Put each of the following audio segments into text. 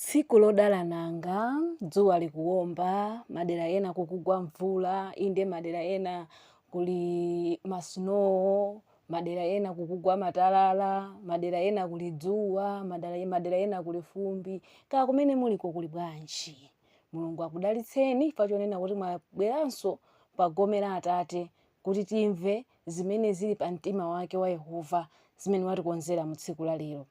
Tsiku lodala nanga, dzuwa likuwomba, madera ena kukugwa mvula, inde madera ena kuli masnow, madera ena kukugwa matalala, madera ena kuli dzuwa, madera ena kuli fumbi. Kaya kumene muliko kuli bwanji. Mulungu akudalitseni pachonena kuti mwabweranso pa gome la Atate kuti timve zimene zili pa mtima wake wa Yehova, zimene watikonzera mu tsiku la lero.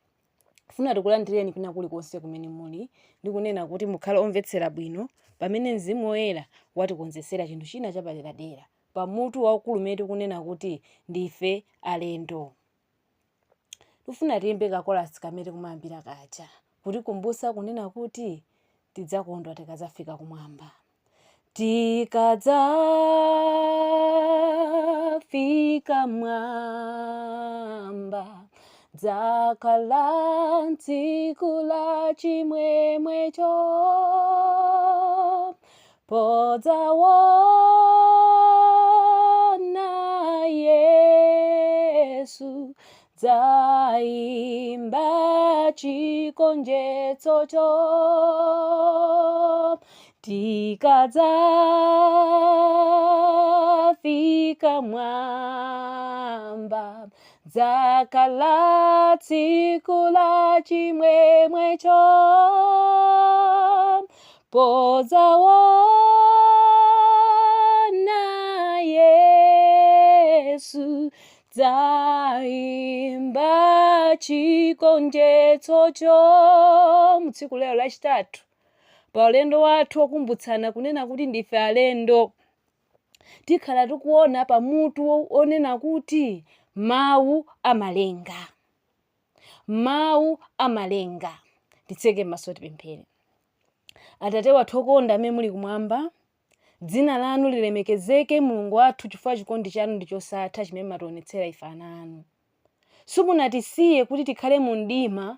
Funa tikulandireni kwina kulikonse kumene muli, ndikunena kuti mukhale omvetsera bwino pamene Mzimu Woyera watikonzesera chinthu china chapaderadera pamutu waukulu umene tikunena kuti ndife alendo. Tufuna tiyimbe kakolasi kamene kumayambira kaja kuti kumbusa kunena kuti tidzakondwa tikadzafika kumwamba. Tikadzafika mwamba, dzakhala tsiku la chimwemwecho, podzaona Yesu, dzayimba chigonjetsocho. Tikadzafika mwamba, dzakhala tsiku la chimwemwecho, podzaona Yesu, dzayimba chigonjetsocho. Mu tsiku lero lachitatu pa ulendo wathu wokumbutsana kunena kuti ndife alendo, tikhala tikuona pamutu onena kuti mawu amalenga. Mawu amalenga. Titseke maso tipemphere. Atate wathu okonda amene muli kumwamba, dzina lanu lilemekezeke Mulungu wathu chifukwa chikondi chanu ndi chosatha chimene mationetsera ife ana anu. Simunatisiye kuti tikhale mu mdima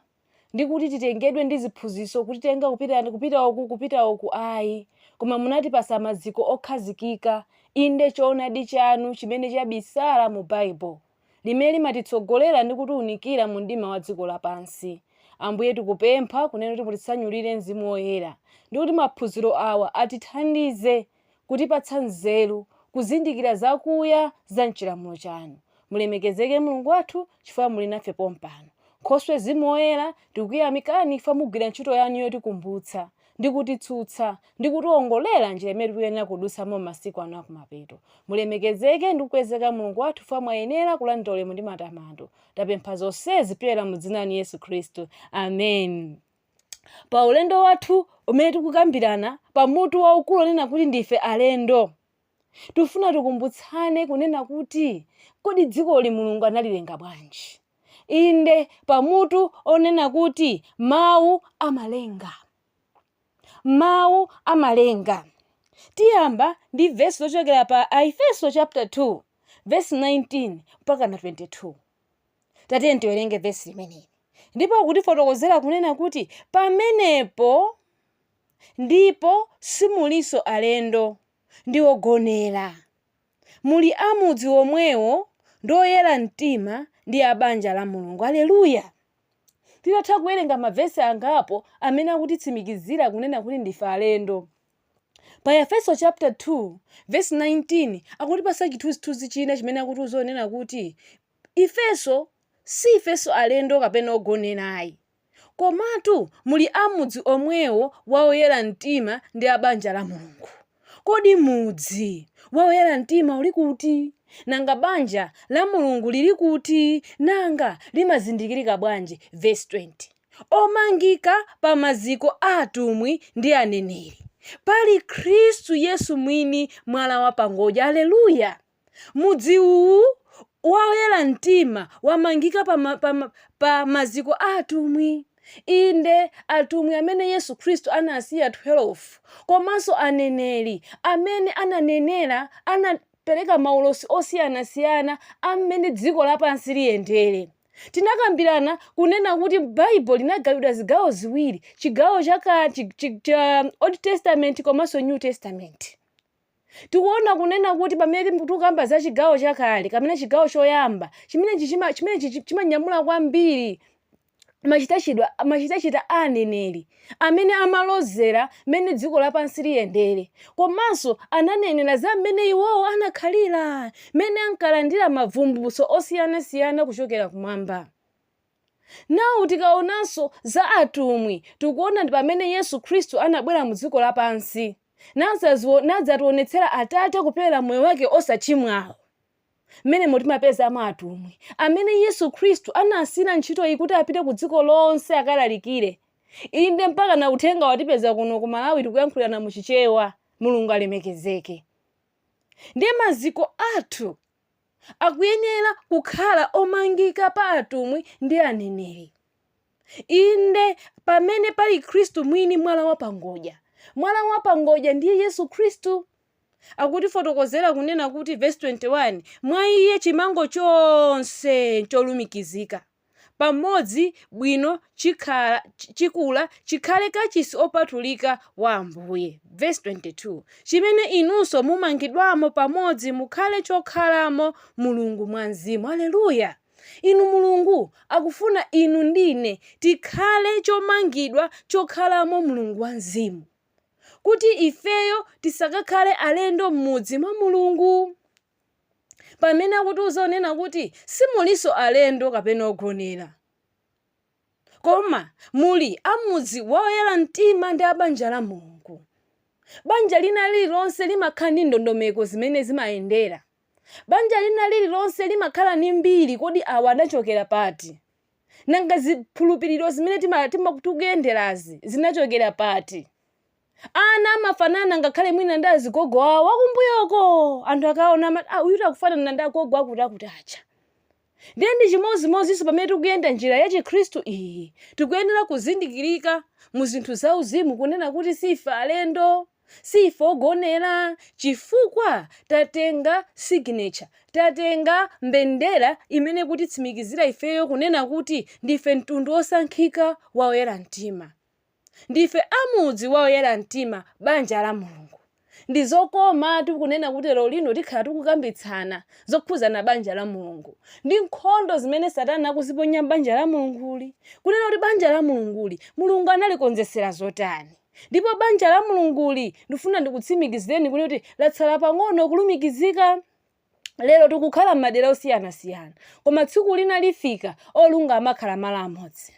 ndi kuti titengedwe ndi ziphunzitso kuti tenga kupita uku ayi, koma munatipasa maziko okhazikika, inde choonadi chanu chimene chabisala mu Bible limene limatitsogolera ndi kutiunikira mu mdima wa dziko lapansi. Ambuye tikupempha kunena kuti mutitsanyulire Mzimu Woyera ndi kuti maphunziro awa atithandize kutipatsa nzeru kuzindikira zakuya za mchilamulo chanu. Mulemekezeke Mulungu wathu chifukwa muli nafe pompano. Nkhoswe Mzimu Woyera tikuyamikani ifa mugwira ntchito yanu yotikumbutsa ndi kutitsutsa ndi kutiongolera njira imene tikuyenera kudutsamo masiku anu akumapeto. Mulemekezeke ndi kukwezeka Mulungu wathu chifukwa mwayenera kulandira ulemu ndi matamando. Tapempha zonsezi kupyolera mu dzina la Yesu Khristu. Amen. Pa ulendo wathu umene tikukambirana pamutu waukulu onena kuti ndife alendo, tufuna tikumbutsane kunena kuti kodi dziko li Mulungu analilenga bwanji. Inde pamutu onena kuti mawu amalenga. Mawu amalenga. Tiyamba ndi verse lochokera pa Efeso chapter 2 verse 19 mpaka na 22. Tatiyeni tiwerenge verse limeneli. Ndipo kutifotokozera kunena kuti pamenepo ndipo simuliso alendo ndi ogonera, muli amudzi omwewo ndi oyera mtima ndi a banja la Mulungu. Haleluya. Titatha kuwerenga mavesi angapo amene akutitsimikizira kunena kuti ndife alendo. Pa Efeso chapter 2 verse 19 akutipasa chithunzithunzi china chimene akutiuza onena kuti ifeso si ifeso alendo kapena ogonera ayi, komatu muli amudzi omwewo wa oyera mtima ndi a banja la Mulungu. Kodi mudzi wa oyera mtima uli kuti? Nanga banja la Mulungu lili kuti? Nanga limazindikirika bwanji? Verse 20. Omangika pa maziko atumwi ndi aneneri, pali Khristu Yesu mwini mwala wa pangodya. Haleluya. Mudzi uwu wa oyera mtima wamangika pa maziko atumwi. Inde atumwi amene Yesu Khristu anasiya 12, komanso aneneri amene ananenera, anapereka maulosi osiyanasiyana amene dziko lapansi liyendere. Tinakambirana kunena kuti Bible linagawidwa zigawo ziwiri, chigawo cha Old Testament komanso New Testament. Tikuona kunena kuti pamene tikukamba za chigawo chakale kapena chigawo choyamba chimene chimanyamula kwambiri machitachita aneneri amene amalozera mmene dziko lapansi liyendere, komanso ananenera za mmene iwowo anakhalira, mmene ankalandira mavumbutso osiyanasiyana kuchokera kumwamba. Nawu tikaonanso za atumwi tikuona ndi pamene Yesu Khristu anabwera mu dziko lapansi nadzationetsera Atate kupera moyo wake osachimwawo, mmene mutimapeza atumwi amene Yesu Khristu anasina ntchito iyi kuti apite ku dziko lonse akalalikire. Inde mpaka na uthenga watipeza kuno ku Malawi tikuyankhulana mu Chichewa. Mulungu alemekezeke. Ndiye maziko athu akuyenera kukhala omangika pa atumwi ndi aneneri. Inde pamene pali Khristu mwini mwala wapangodya. Mwala wapangodya ndiye Yesu Khristu. Akutifotokozera kunena kuti verse 21, mwa iye chimango chonse cholumikizika pamodzi bwino chikula chikhale kachisi opatulika wa Ambuye. Verse 22, chimene inunso mumangidwamo pamodzi mukhale chokhalamo Mulungu mwa Mzimu. Haleluya. Inu Mulungu akufuna inu ndine tikhale chomangidwa chokhalamo Mulungu wa Mzimu, kuti ifeyo tisakakhale alendo m'mudzi mwa Mulungu. Pamene akutiuza onena kuti simuliso alendo kapena ogonera, koma muli amudzi woyera mtima ndi abanja la Mulungu. Banja lina lililonse limakhala ndi ndondomeko zimene zimayendera. Banja lina lililonse limakhala ndi mbiri, kodi awa anachokera pati, nanga ziphulupiriro zimene timakuyenderazi zinachokera pati. Ana amafanana ngakhale mwina ndi azigogo awo akumbuyoko, anthu akaona uyu akufanana ndi agogo akuti acha. Ndiye ndi chimozimozinso pamene tikuyenda njira ya Chikhristu iyi tikuyenera kuzindikirika mu zinthu zauzimu kunena kuti sife alendo, sife ogonera, chifukwa tatenga signature, tatenga mbendera imene kutitsimikizira ifeyo kunena kuti ndife mtundu osankhika wa oyera mtima. Ndife amudzi wa oyera mtima, banja la Mulungu. Ndi zokoma tikunena kuti lero lino tikhala tikukambitsana zokhuzana banja la Mulungu. Ndi nkhondo zimene Satana akuziponya banja la Mulunguli. Kunena kuti banja la Mulunguli Mulungu analikonzesera zotani. Ndipo banja la Mulunguli ndifuna ndikutsimikizireni kuti latsala pang'ono kulumikizika. Lero tikukhala m'madera osiyanasiyana, koma tsiku lina lifika olunga amakhala malo amodzi.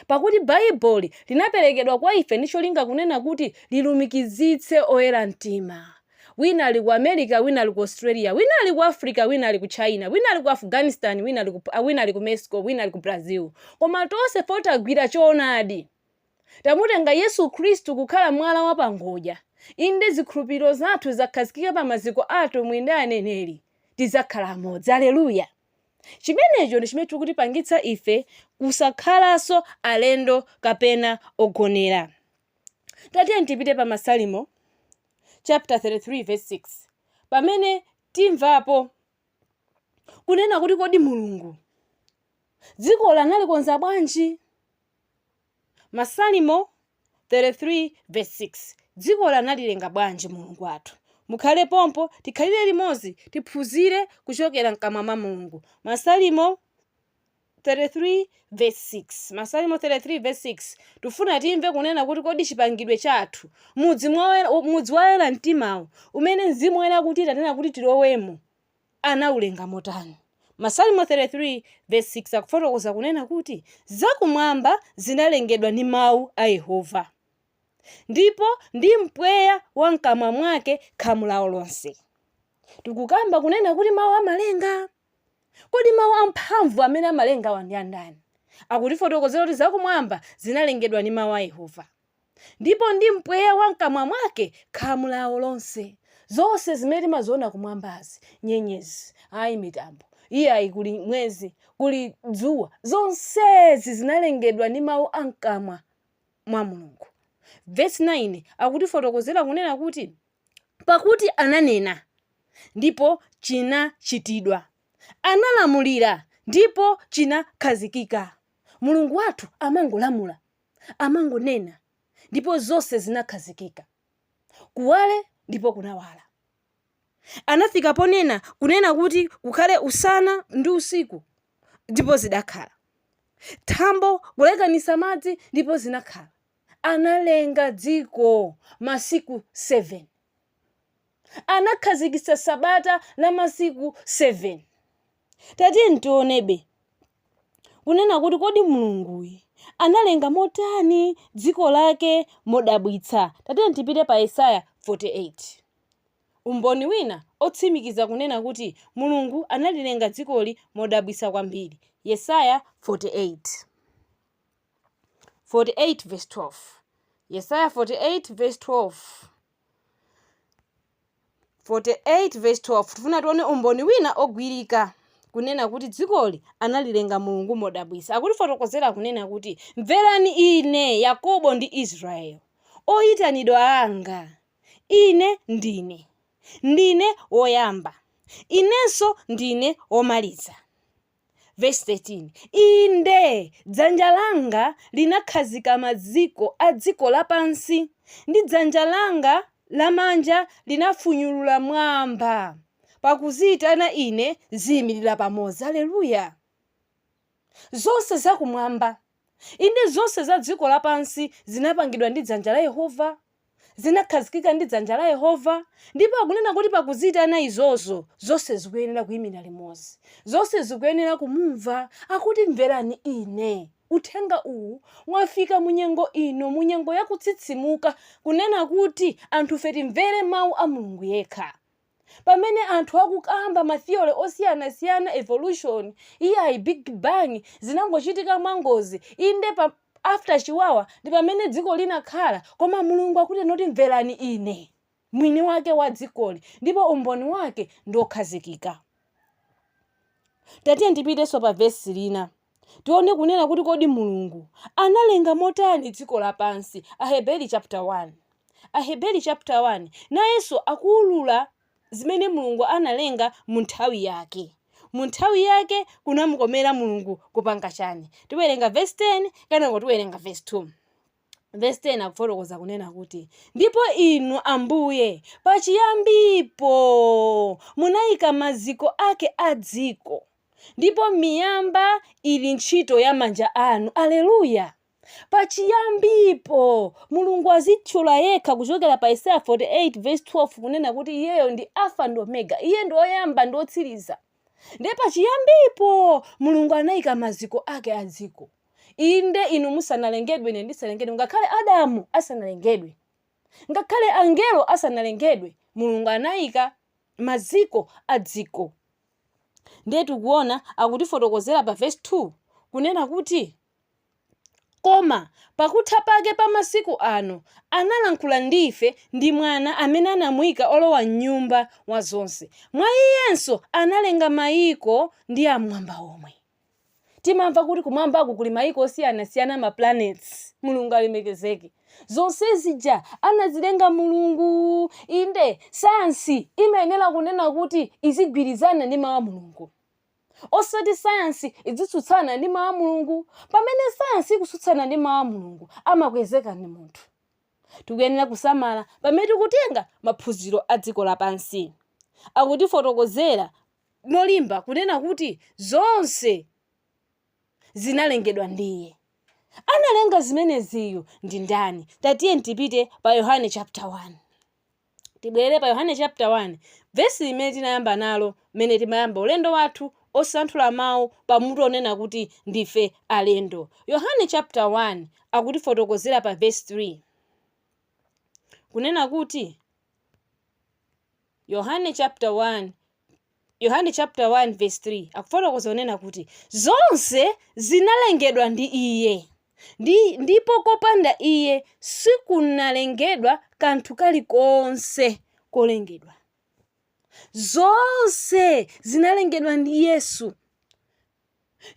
Pakuti Baibulo linaperekedwa kwa ife ndi cholinga kunena kuti lilumikizitse oyera mtima. Wina ali ku America, wina ali ku Australia, wina ali ku Africa, wina ali ku China, wina ali ku Afghanistan, wina ali ku Mexico, wina ali ku Brazil. Koma tonse potagwira choonadi, tamutenga Yesu Khristu kukhala mwala wapangodya. Inde zikhulupiriro zathu zakhazikika pa maziko athu mwinde aneneri, tizakhala amodzi. Haleluya. Chimenecho ndi chimene tikutipangitsa ife kusakhalaso alendo kapena ogonera. Tatiye tipite pa Masalimo chapter 33 verse 6, pamene timvapo kunena kuti kodi Mulungu dziko lanalikonza bwanji. Masalimo 33 verse 6, dziko lanalilenga bwanji Mulungu athu. Mukhale pompo tikhalire limodzi tiphunzire kuchokera mkamwa mwa Mulungu. Masalimo 33 verse 6. Masalimo 33 verse 6. Tufuna timve kunena kuti kodi chipangidwe chathu mudzi woyera mtimawo umene Mzimu woyera kuti tanena kuti tilowemo anaulenga motani. Masalimo 33 verse 6 akufotokoza kunena kuti zakumwamba zinalengedwa ndi mawu a Yehova, ndipo ndi mpweya wa mkamwa mwake khamu lawo lonse. Tikukamba kunena kuti mawu amalenga. Kodi mawu amphamvu amene amalenga wandi andani? Akutifotokozera kuti zakumwamba zinalengedwa ndi mawu a Yehova, ndipo ndi mpweya wa mkamwa mwake khamu lawo lonse. Zonse zimene timaziona kumwambazi, nyenyezi, mitambo, iyayi kuli mwezi, kuli dzuwa, zonsezi zinalengedwa ndi mawu a mkamwa mwa Mulungu. Verse 9 akutifotokozera kunena kuti pakuti ananena ndipo chinachitidwa, analamulira ndipo chinakhazikika. Mulungu wathu amangolamula, amangonena, ndipo zonse zinakhazikika. Kuwale ndipo kunawala. Anafika ponena kunena kuti kukhale usana ndi usiku, ndipo zidakhala. thambo kulekanisa madzi ndipo zinakhala. Analenga dziko masiku 7. Anakhazikitsa sabata la masiku 7. Tatiye ntionebe kunena kuti kodi mulunguyi analenga motani dziko lake modabwitsa. Tatiye tipite pa Yesaya 48. Umboni wina otsimikiza kunena kuti mulungu analilenga dzikoli modabwitsa kwambiri. Yesaya 48 verse 12. Yesaya 48 verse 12. 48 verse 12. Tifuna tione umboni wina ogwirika kunena kuti dzikoli analilenga mulungu modabwitsa. Akutifotokozera kunena kuti mverani ine Yakobo ndi Israeli, oyitanidwa anga. Ine ndine woyamba, inenso ndine womaliza. Verse 13. Inde dzanja langa linakhazika maziko a dziko lapansi, ndi dzanja langa lamanja linafunyulula mwamba. Pakuziyitana ine ziyimirira pamodzi. Haleluya. Zonse zakumwamba, inde zonse za dziko lapansi zinapangidwa ndi dzanja la Yehova, zinakhazikika ndi dzanja la Yehova. Ndipo akunena kuti pakuziyitana izozo zonse zikuyenera kuyimirira limodzi, zonse zikuyenera kumumva. Akuti mverani ine. Uthenga uwu mwafika munyengo ino, munyengo yakutsitsimuka, kunena kuti anthu feti mvere mawu a Mulungu yekha. Pamene anthu akukamba matheory osiyanasiyana, evolution, iyayi big bang zinangochitika mwangozi, inde after chiwawa ndi pamene dziko linakhala. Koma mulungu akuti noti mverani ine, mwini wake wa dzikoli, ndipo umboni wake ndokhazikika. Tatiye ndipiteso pa vesi lina tione kunena kuti kodi mulungu analenga motani dziko lapansi. Aheberi chapter 1. Aheberi chapter 1 nayenso akuulula zimene mulungu analenga mu nthawi yake. Mu nthawi yake kunamukomera mulungu kupanga chani. Tiwerenga verse 10 kana tiwerenga verse 2. Verse 10 akufotokoza kunena kuti ndipo inu Ambuye pachiyambipo munayika maziko ake a dziko, ndipo miyamba ili ntchito ya manja anu. Aleluya. Pachiyambipo mulungu azitchula yekha kuchokera pa Yesaya 48 verse 12 kunena kuti iyeyo ndi Alpha ndi Omega, iye ndi oyamba ndi otsiriza. Ndi pachiyambipo mulungu anayika maziko ake a dziko. Inde inu musanalengedwe ine ndisalengedwe, ngakhale Adamu asanalengedwe, ngakhale angelo asanalengedwe, mulungu anayika maziko a dziko. Ndiye tikuona akutifotokozera pa verse 2 kunena kuti koma pakutha pake pa masiku ano analankhula ndife ndi mwana amene anamuyika olowa m'nyumba wa zonse. Mwa iyenso analenga mayiko ndi amwamba omwe. Timamva kuti kumwambaku kuli mayiko osiyanasiyana, ma planets. Mulungu alemekezeke. Zonse zija anazilenga mulungu. Inde sayansi imayenera kunena kuti izigwirizana ndi mawu a mulungu, osati sayansi idzitsutsana ndi mawu a mulungu. Pamene sayansi ikutsutsana ndi mawu a mulungu amakwezeka ndi munthu. Tikuyenera kusamala pamene tikutenga maphunziro a dziko lapansi. Akutifotokozera molimba kunena kuti zonse zinalengedwa ndiye. Analenga zimeneziyo ndi ndani? Tatiye tipite pa Yohane chapter 1. Tibwere pa Yohane chapter 1 vesi limene tinayamba nalo, mene timayamba ulendo wathu osanthula mawu pamutu onena kuti ndife alendo. Yohane chapter 1 akutifotokozera pa verse 3 kunena kuti Yohane chapter 1 verse 3 akufotokoza kunena kuti zonse zinalengedwa ndi iye, ndipo kopanda iye sikunalengedwa kanthu kalikonse kolengedwa. Zonse zinalengedwa ndi Yesu,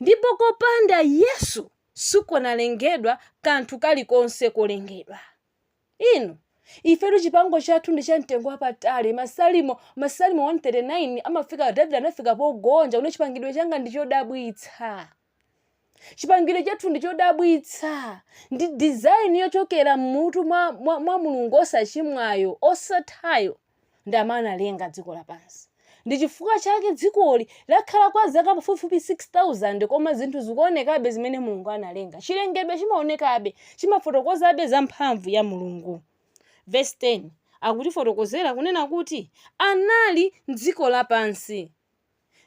ndipo kopanda Yesu sikunalengedwa kanthu kalikonse kolengedwa. Inu ifetu chipango chathu ndi chamtengo wapatali. Masalimo 139 amafika, David anafika pogonja une chipangidwe changa ndi chodabwitsa. Chipangidwe chathu ndi chodabwitsa, ndi design yochokera mmutu mwa mulungu osachimwayo osathayo ndi amene analenga dziko lapansi. Ndi chifukwa chake dzikoli lakhala kwa zaka pafupifupi 6000 koma zinthu zikuonekabe zimene Mulungu analenga. Chilengedwe chimaonekabe, chimafotokozabe za mphamvu ya Mulungu. Verse 10 akutifotokozera kunena kuti anali m'dziko lapansi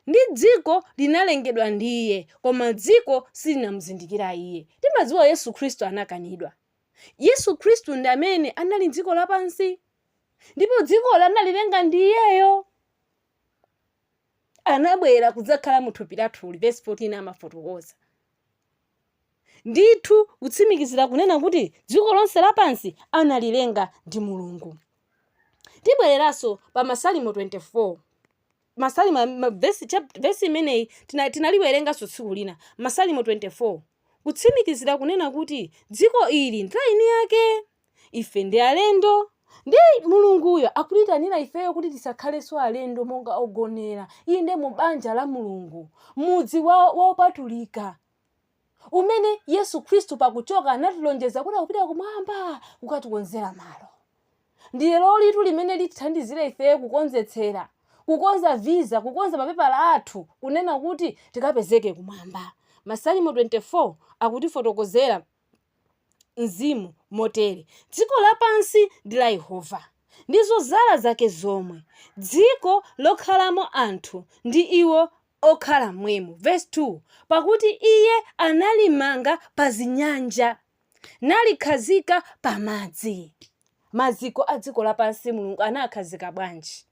ndi dziko linalengedwa ndi iye, koma dziko silinamuzindikira iye. Timadziwa Yesu Khristu anakanidwa. Yesu Khristu ndi amene anali m'dziko lapansi, ndipo dziko analilenga ndi iyeyo. Anabwera kudzakhala muthupi lathu. Verse 14 amafotokoza. Ndithu kutsimikizira kunena kuti dziko lonse lapansi analilenga ndi Mulungu. Tibwereranso pa Masalimo 24. Masalimo verse imeneyi tinaliwerenganso tsiku lina. Masalimo 24 kutsimikizira kunena kuti dziko ili ndi eni yake, ife ndi alendo. Ndi Mulunguyo akutitanira ifeyo kuti tisakhalenso alendo monga ogonera. Inde mu banja la Mulungu, mudzi wopatulika umene Yesu Khristu pakuchoka anatilonjeza kuti akupita kumwamba kukatikonzera malo. Ndi lero litu limene litithandizire ifeyo kukonzetsera, kukonza visa, kukonza mapepala athu kunena kuti tikapezeke kumwamba. Masalimo 24 akutifotokozera mzimu motere. Dziko lapansi ndi la Yehova, ndizo zala zake zomwe, dziko lokhalamo anthu ndi iwo okhala mwemo. Verse 2 pakuti iye analimanga pa zinyanja nalikhazika pa madzi. Maziko a dziko lapansi Mulungu anakhazika bwanji?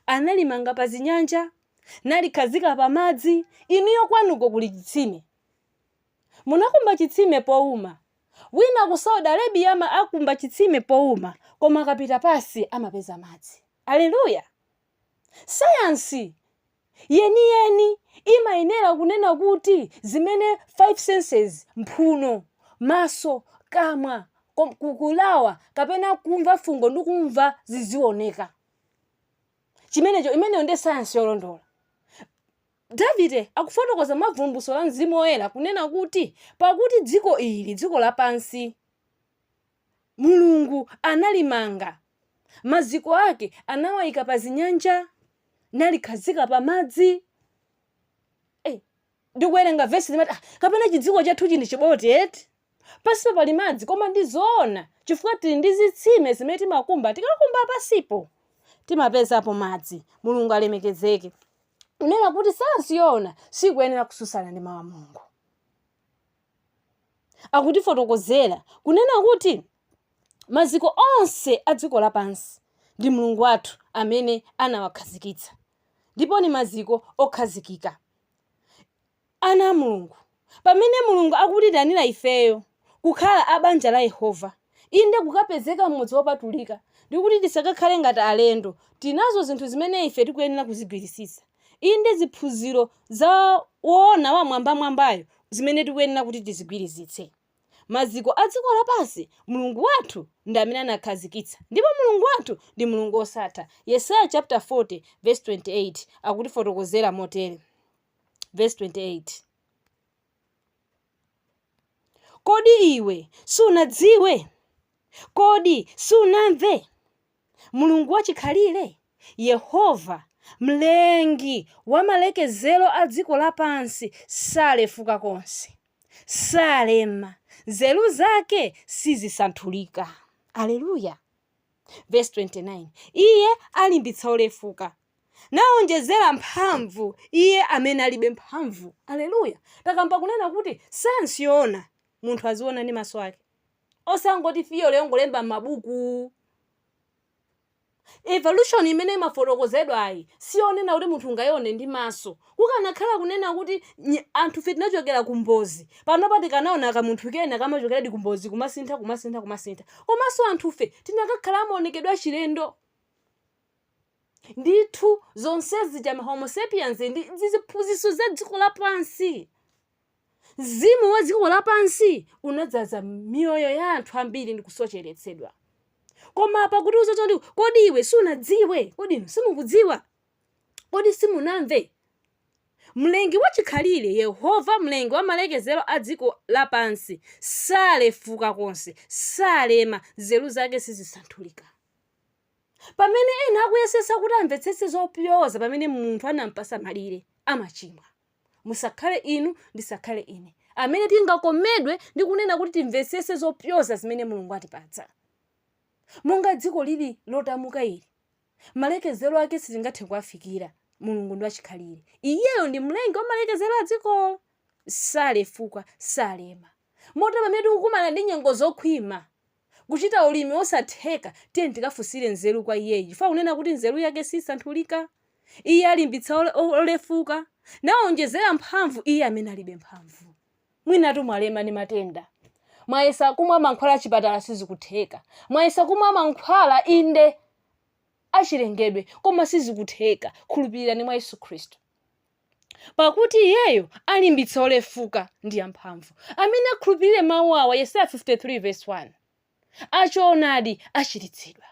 Analimanga pa zinyanja nalikhazika pa madzi. Inuyo kwanuko kuli chitsime, munakumba chitsime powuma. Wina ku Saudi Arabia akumba chitsime powuma, koma akapita pasi amapeza madzi. Haleluya! Sayansi yeniyeni imayenera kunena kuti zimene 5 senses, mphuno, maso, kamwa, kukulawa kapena kumva fungo ndi kumva zizioneka. Imeneyo ndi sayansi yolondola. Davide akufotokoza mavumbutso la Mzimu Woyera kunena kuti pakuti dziko ili, dziko lapansi, Mulungu analimanga, maziko ake anawayika pa zinyanja nalikhazika pa madzi. Ndikuwerenga verse limati kapena chidziko chathu ndi chibote eti pasipo pali madzi, koma ndi zoona chifukwa tili ndi zitsime zimene timakumba. Tikakumba pasipo timapezapo madzi. Mulungu alemekezeke. Unena kuti sayansi yona sikuyenera kususana ndi mawu a Mulungu. Akutifotokozera kunena kuti maziko onse a dziko lapansi ndi Mulungu wathu amene anawakhazikitsa, ndipo ni maziko okhazikika. Ana Mulungu, pamene Mulungu akutitanira ifeyo kukhala abanja la Yehova, inde kukapezeka mmodzi wopatulika, ndikuti tisakakhale ngati alendo. Tinazo zinthu zimene ife tikuyenera kuzigwirisisa. Inde ziphunziro za wona wa mwambamwambayo zimene tikuyenera kuti tizigwirizitse. Maziko a dziko lapansi Mulungu wathu ndi amene anakhazikitsa, ndipo Mulungu wathu ndi Mulungu osatha. Yesaya chapter 40 verse 28 akutifotokozera motere. Verse 28 kodi iwe sunadziwe? Kodi sunamve? Mulungu wachikhalire, Yehova mlengi wa malekezero a dziko lapansi salefuka konse, salema, nzeru zake sizisanthulika. Aleluya! Verse 29 iye alimbitsa olefuka naonjezera mphamvu iye amene alibe mphamvu. Aleluya! Takamba kunena kuti sayansi yona munthu aziona ndi maso ake, osangoti fiyo lero ngolemba m'mabuku. Evolution imene imafotokozedwa ayi sionena kuti munthu ungayone ndi maso. Kukanakhala kunena kuti anthu fe tinachokera kumbozi, panopa tikanaona kamunthu kena kamachokera di kumbozi kumasintha. Komanso anthu fe tinakakhala amaonekedwa chilendo. Ndithu zonsezi cha Homo sapiens ndi ziphunzitso za dziko lapansi. Mzimu wa dziko lapansi unadzaza mioyo ya anthu ambiri ndi kusocheretsedwa. Koma apa kuti uzochoti kodi iwe sunadziwe? Kodi inu simukudziwa? Kodi simunamve? Mlengi wachikhalire, Yehova mlengi wa malekezero a dziko lapansi salefuka konse, salema, nzeru zake sizisanthulika. Pamene ena akuyesesa kuti amvetsetse zopyoza pamene munthu anampasa malire amachimwa. Musakhale inu ndisakhale ine amene tingakomedwe ndi kunena kuti timvetsetse zopyoza zimene Mulungu atipatsa. Monga dziko lili lotamuka ili, malekezero ake sitingathe kuwafikira. Mulungu ndi wachikhalire. Iyeyo ndi mlengi wa malekezero a dziko, salefuka salema. Mota pamene tikukumana ndi nyengo zokhwima, kuchita ulimi osatheka, tiye tikafunsire nzeru kwa iyeyi. Chifukwa kunena kuti nzeru yake sisanthulika. Iye alimbitsa olefuka, nawonjezera mphamvu iye amene alibe mphamvu. Mwinatu mwalema ndi matenda, mwayesa kumwa mankhwala achipatala sizikutheka, mwayesa kumwa mankhwala inde achilengedwe koma sizikutheka. Khulupirirani mwa Yesu Khristu, pakuti iyeyo alimbitsa olefuka ndi amphamvu. Amene akhulupirire mawu awa, Yesaya 53:1, achoonadi achiritsidwa.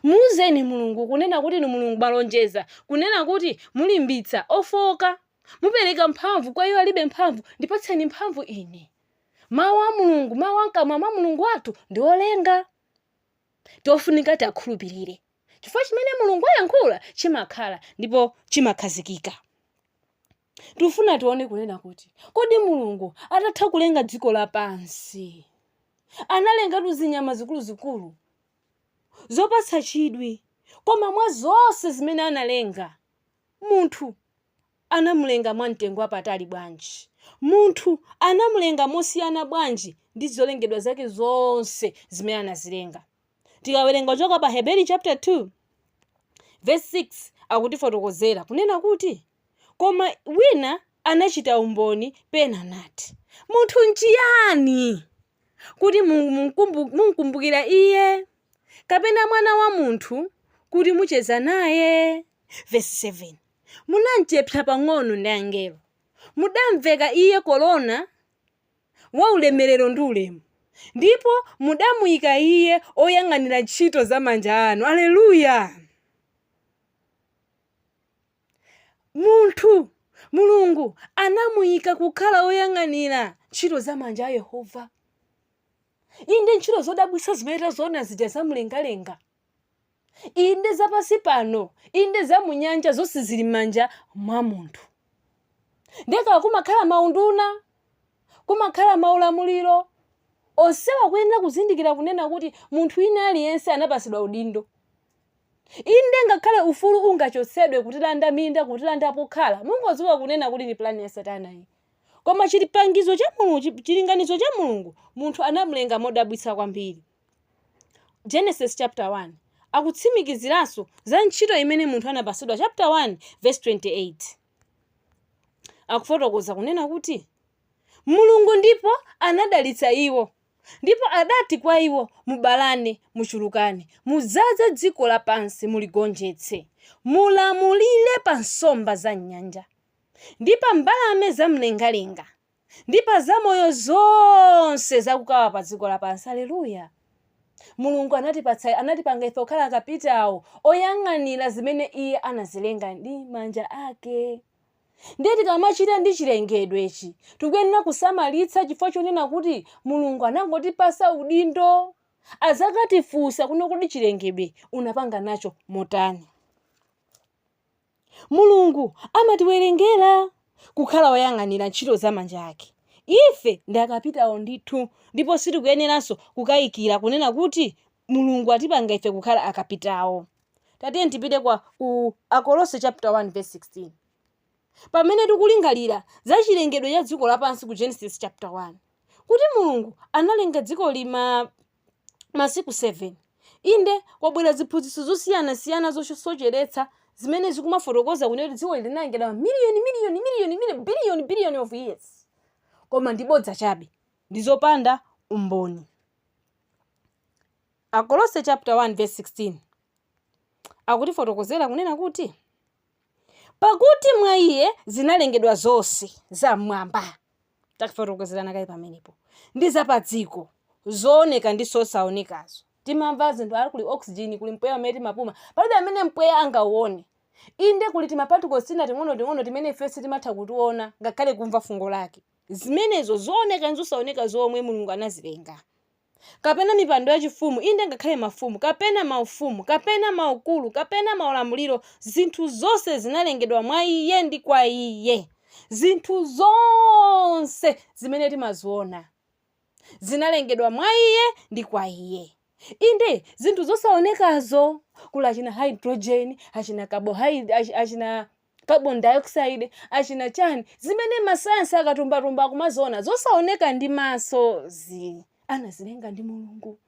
Muuzeni Mulungu kunena kuti ni Mulungu malonjeza, kunena kuti mulimbitsa ofoka, mupereka mphamvu kwa iwo alibe mphamvu. Ndipatseni mphamvu ine. Mawu a Mulungu, mawu amkamwa mwa Mulungu wathu ndi olenga. Tofunika takhulupirire. Chifukwa chimene Mulungu ayankhula chimakhala ndipo chimakhazikika. Tufuna tione kunena kuti kodi Mulungu atatha kulenga dziko lapansi, analengatu zinyama zikuluzikulu zopatsa chidwi, koma mwa zonse zimene analenga, munthu anamulenga mwa mtengo wapatali bwanji? Munthu anamulenga mosiyana bwanji ndi zolengedwa zake zonse zimene anazilenga? Tikawerenga kuchoka pa Hebrew chapter 2:6 akutifotokozera kunena kuti koma wina anachita umboni pena nati, munthu nchiyani kuti munkumbukira iye, kapena mwana wa munthu kuti mucheza naye. Verse 7, munamchepsa pang'ono ndi angelo, mudamveka iye korona wa ulemerero ndi ulemu, ndipo mudamuyika iye oyang'anira ntchito za manja anu. Aleluya! Munthu Mulungu anamuyika kukhala oyang'anira ntchito za manja a Yehova. Inde ntchito zodabwitsa zimene taziona zija zamlengalenga, inde zapasi pano, inde za munyanja, zonse zili m'manja mwa munthu. Ndeka kumakhala maunduna, kumakhala maulamuliro, onsewa kuyenera kuzindikira kunena kuti munthu ina aliyense anapasidwa udindo. Inde ngakhale ufulu ungachotsedwe kutilanda minda, kutilanda pokhala, mungodziwa kunena kuti ni plani ya Satana iyi. Koma chilipangizo cha Mulungu, chilinganizo cha Mulungu, munthu anamulenga modabwitsa kwambiri. Genesis chapter 1 akutsimikiziranso za ntchito imene munthu anapasidwa. Chapter 1:28 akufotokoza kunena kuti Mulungu ndipo anadalitsa iwo, ndipo adati kwa iwo, mubalane, muchulukane, mudzaze dziko lapansi, muligonjetse, mulamulire pa nsomba za nyanja, ndi pa mbalame zamlengalenga, ndi pa zamoyo zonse zakukawa pa dziko lapansi. Aleluya! Mulungu anatipanga ife kukhala akapitawo oyang'anira zimene iye anazilenga ndi manja ake. Ndiye tikamachita ndi chilengedwechi tikuyenera kusamalitsa, chifukwa chonena kuti Mulungu anangotipasa udindo, azakatifunsa kuno kuti chilengedwe unapanga nacho motani. Mulungu amatiwerengera kukhala oyang'anira ntchito za manja ake. Ife ndi akapitawo ndithu, ndipo sitikuyeneranso kukayikira kunena kuti Mulungu atipanga ife kukhala akapitawo. Tatiye tipite kwa Akolose chapter 1:16. Pamene tikulingalira za chilengedwe cha dziko lapansi ku Genesis chapter 1, kuti Mulungu analenga dziko lima masiku 7, inde kwabwera ziphunzitso zosiyana-siyana zosocheretsa zimene zikumafotokoza kunena kuti dziko linalengedwa billion of years, koma ndibodza chabe, ndizopanda umboni. Akolose chapter 1:16 akutifotokozera kunena kuti pakuti mwa iye zinalengedwa zonse zamwamba, takufotokozerana kale pamenepo, ndi zapadziko, zooneka ndi zosaonekazo. Timamva zinthu ali kuli oxygen, kuli mpweya amene timapuma, palibe amene mpweya angauone. Inde kuli timaparticles tina ting'ono timene ifense timatha kutiona ngakhale kumva fungo lake. Zimenezo zooneka ndi zosaoneka zomwe Mulungu anazilenga. kapena mipando ya chifumu, inde ngakhale mafumu, kapena maufumu, kapena maukulu, kapena maulamuliro, zinthu zonse zinalengedwa mwa iye ndi kwa iye. Zinthu zonse zimene timaziona zinalengedwa mwa iye ndi kwa iye. Inde zinthu zosaonekazo, kula achina hydrogen, achina achina carbon dioxide, achina chani, zimene masayansi akatumbatumba kumaziona zosaoneka ndi maso anazilenga ndi Mulungu.